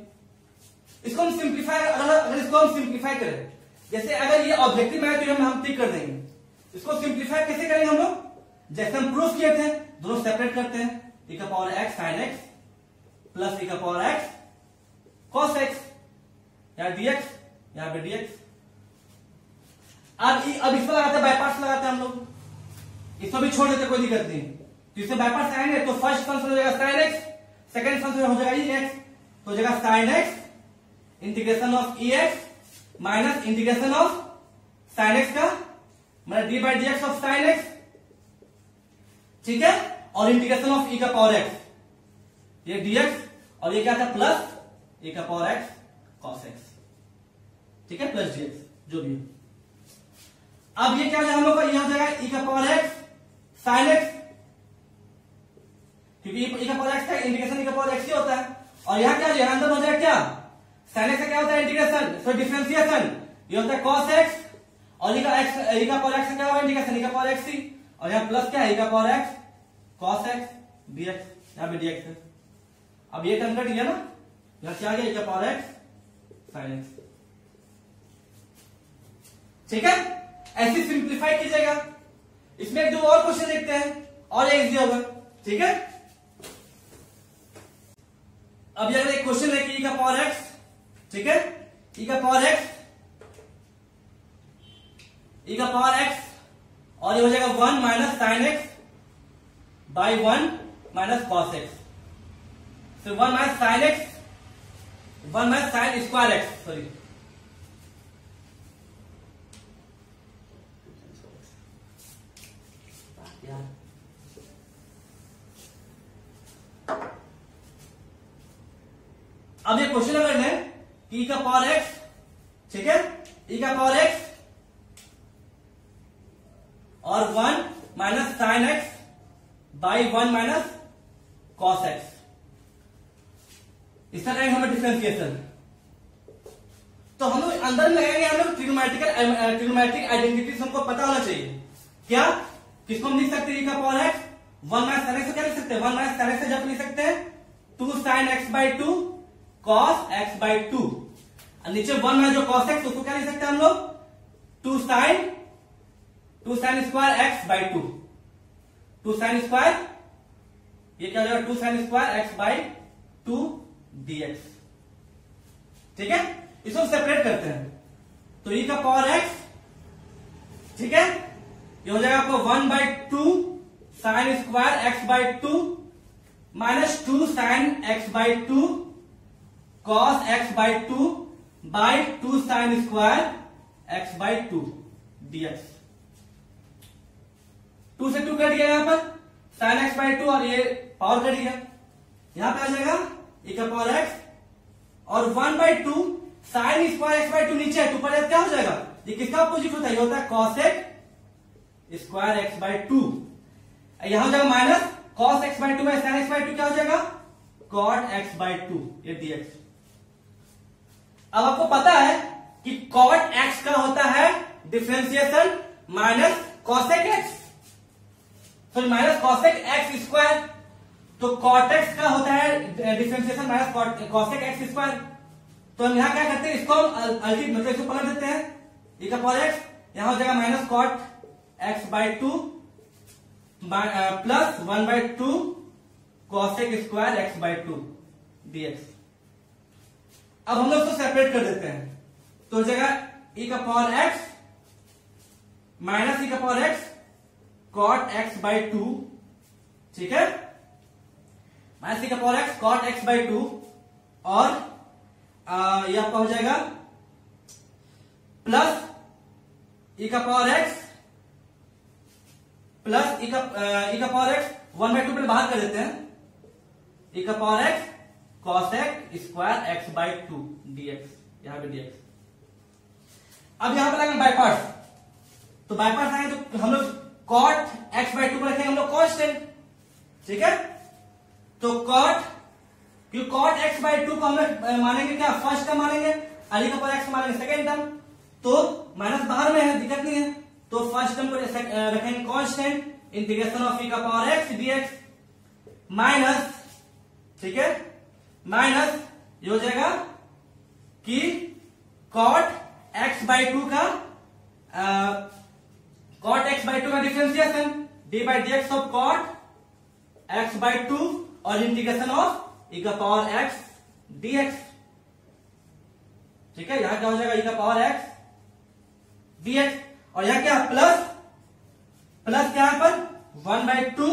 S1: इसको हम सिंप्लीफाई, अगर इसको हम सिंप्लीफाई करें, जैसे अगर ये ऑब्जेक्टिव है तो हम टिक कर देंगे। इसको सिंप्लीफाई कैसे करेंगे हम लोग, जैसे हम प्रूफ किए थे, दोनों सेपरेट करते हैं, e का power x sin x plus e का पावर x cos x, यहाँ dx, यहाँ पे dx। अब इसमें लगाते हैं, बाईपार्ट्स लगाते हैं हम लोग, इसको भी छोड़ देते, कोई दिक्कत नहीं। तो इससे बाईपार्ट्स आएंगे तो फर्स्ट फंक्शन हो जाएगा sin x, सेकंड फंक्शन हो जाएगा ex, तो हो जाएगा sin x integration of ex minus integration of sin x का मतलब D by D X of sin x, ठीक है, और इंटीग्रेशन ऑफ e का पावर x, ये dx और ये क्या था प्लस e का पावर x cos x, ठीक है, प्लस dx जो भी है। अब ये क्या हो जाएगा हम लोग का, ये हो जाएगा e का पावर x sin x, क्योंकि e का पावर x का इंटीग्रेशन e का पावर x ही होता है, और यहाँ क्या यहाँ अंदर हो जाएगा क्या sin x का क्या होता है इंटीग्रेशन, सो डिफरेंशिएशन, ये होता है cos x और e का पावर x का क्या होगा इंटीग्रेशन e का पावर x ही, और यहाँ प्लस क्या है e का power x cos x dx, यहाँ पे dx है। अब ये कन्वर्ट किया ना, यहाँ क्या आ गया e का पावर x sin x, ठीक है, ऐसे सिंप्लीफाई कीजिएगा। इसमें एक दो और क्वेश्चन देखते हैं और ये इजी होगा, ठीक है। अब अगर एक क्वेश्चन है कि e का पावर x, ठीक है, e का पावर x, e का पावर x और ये हो जाएगा 1 minus sine x by 1 minus cos x, तो 1 minus sine x, 1 minus sine square x, sorry, अब ये क्वेश्चन अगर है e का पावर x, ठीक है, e का पावर x और 1 minus sine x by 1 minus cos x, इसका करेंगे हमें डिफरेंशिएशन। तो हम लोग अंदर में लगाएंगे, हम लोग ट्रिग्नोमेट्रिक आइडेंटिटीज हमको पता होना चाहिए। क्या, किसको हम लिख सकते हैं e का power x 1 minus sine x से क्या लिख सकते हैं, 1 माइनस साइन x से जब लिख सकते हैं 2 sine x by 2 cos x by 2, नीचे 1 माइनस जो cos x उसको क्या लिख सकते हैं हम लोग 2 sine square x by 2, 2 sine square, ये क्या हो जाएगा 2 sine square x by 2 dx, ठीक है। इसको सेपरेट करते हैं, तो e का पावर x, ठीक है, ये हो जाएगा आपको 1 by 2 sine square x by 2 minus 2 sine x by 2 cos x by 2 by 2 sine square x by 2 dx, 2 से 2 कट गया, यहां पर साइन x बाई 2 और ये पावर कट गया, यहां पे आ जाएगा e का पावर x और 1 by 2 sine square x by 2 नीचे है, 2 पर क्या हो जाएगा, ये किसका अपोजिट होता है, ये होता है cos x square x by 2, यहां हो जाएगा माइनस cos x बाई 2 में साइन x बाई 2 क्या हो जाएगा cot x बाई 2, ये dx। अब आपको पता है कि cot x का होता है differentiation minus cosec x, sorry minus cosec x square, तो cot x का होता है differentiation minus cosec x square. तो हम यहां क्या करते हैं, इसको हम अल्टीमेट मतलब इसको पलट देते हैं, e का पावर x यहां हो जाएगा minus cot x by 2 plus 1 by 2 cosec square x by 2 dx। अब हम लोग इसको सेपरेट कर देते हैं, तो हो जाएगा e का पावर x माइनस e का power x cot x by 2, ठीक है, माइनस e का power x cot x by 2 और ये आपका हो जाएगा प्लस e का पावर x प्लस e का पावर x 1/2 पर बाहर कर देते हैं, e का power x cos x square x by 2 dx, यहां पे dx। अब यहां पर आएंगे बाय पार्ट्स, तो बाय पार्ट्स आएंगे तो हम लोग cot x बाई 2 को रखेंगे हम लोग कांस्टेंट, ठीक है। तो cot x बाई 2 को हम लोग मानेंगे क्या, फर्स्ट टर्म मानेंगे, और e का पावर x मानेंगे सेकेंड टर्म, तो माइनस बाहर में है, दिक्कत नहीं है, तो फर्स्ट टर्म को रखेंगे कांस्टेंट, इंटीग्रेशन ऑफ e का पावर x dx माइनस, ठीक है, माइनस ये हो जाएगा कि cot x बाई 2 का differentiation d by dx of cot x by 2 और इंटीग्रेशन ऑफ e का पावर x dx, ठीक है। यहां क्या हो जाएगा, e का पावर x dx, और यहां क्या प्लस क्या है पर 1/2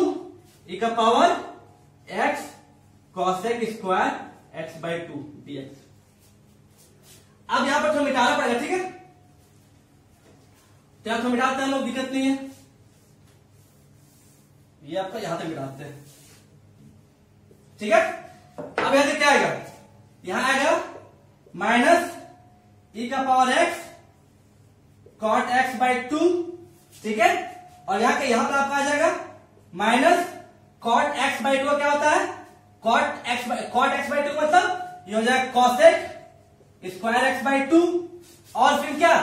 S1: e का power x cos x square x by 2 dx। अब यहां पर थोड़ा मिटाना पड़ेगा, ठीक है, तो यहां थोड़ा मिटाते हैं लोग, दिक्कत नहीं है, ये आपका यहां तक मिटाते हैं, ठीक है। अब यहां से क्या आएगा, यहां आएगा माइनस e का power x cot x by 2, ठीक है, और यहां पर आपका आ जाएगा माइनस cot x बाई 2 क्या होता है, cot x बाई 2 मतलब ये हो जाएगा cos x square x by 2, और फिर क्या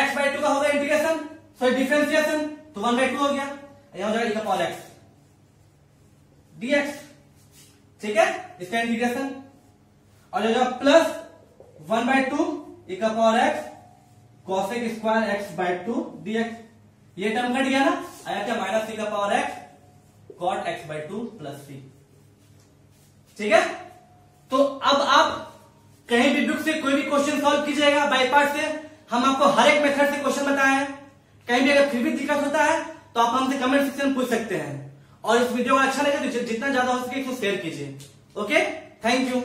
S1: x बाई 2 का होगा इंटीग्रेशन, सॉरी डिफरेंशिएशन, तो 1/2 हो गया, यहां हो जाएगा e का पावर x dx, ठीक है, इसका इंटीग्रेशन, और ये जाएगा प्लस 1/2 e का power x cos x square x by 2 dx, ये टर्म कट गया ना, आया क्या माइनस e का power x cot x by 2 plus c, ठीक है। तो अब आप कहीं भी बुक से कोई भी क्वेश्चन सॉल्व कीजिएगा बाय पार्ट से, हम आपको हर एक मेथड से क्वेश्चन बताए हैं, कहीं भी अगर फिर भी दिक्कत होता है तो आप हमसे कमेंट सेक्शन में पूछ सकते हैं, और इस वीडियो को अच्छा लगे तो जितना ज्यादा हो सके इसको शेयर कीजिए। Okay, thank you.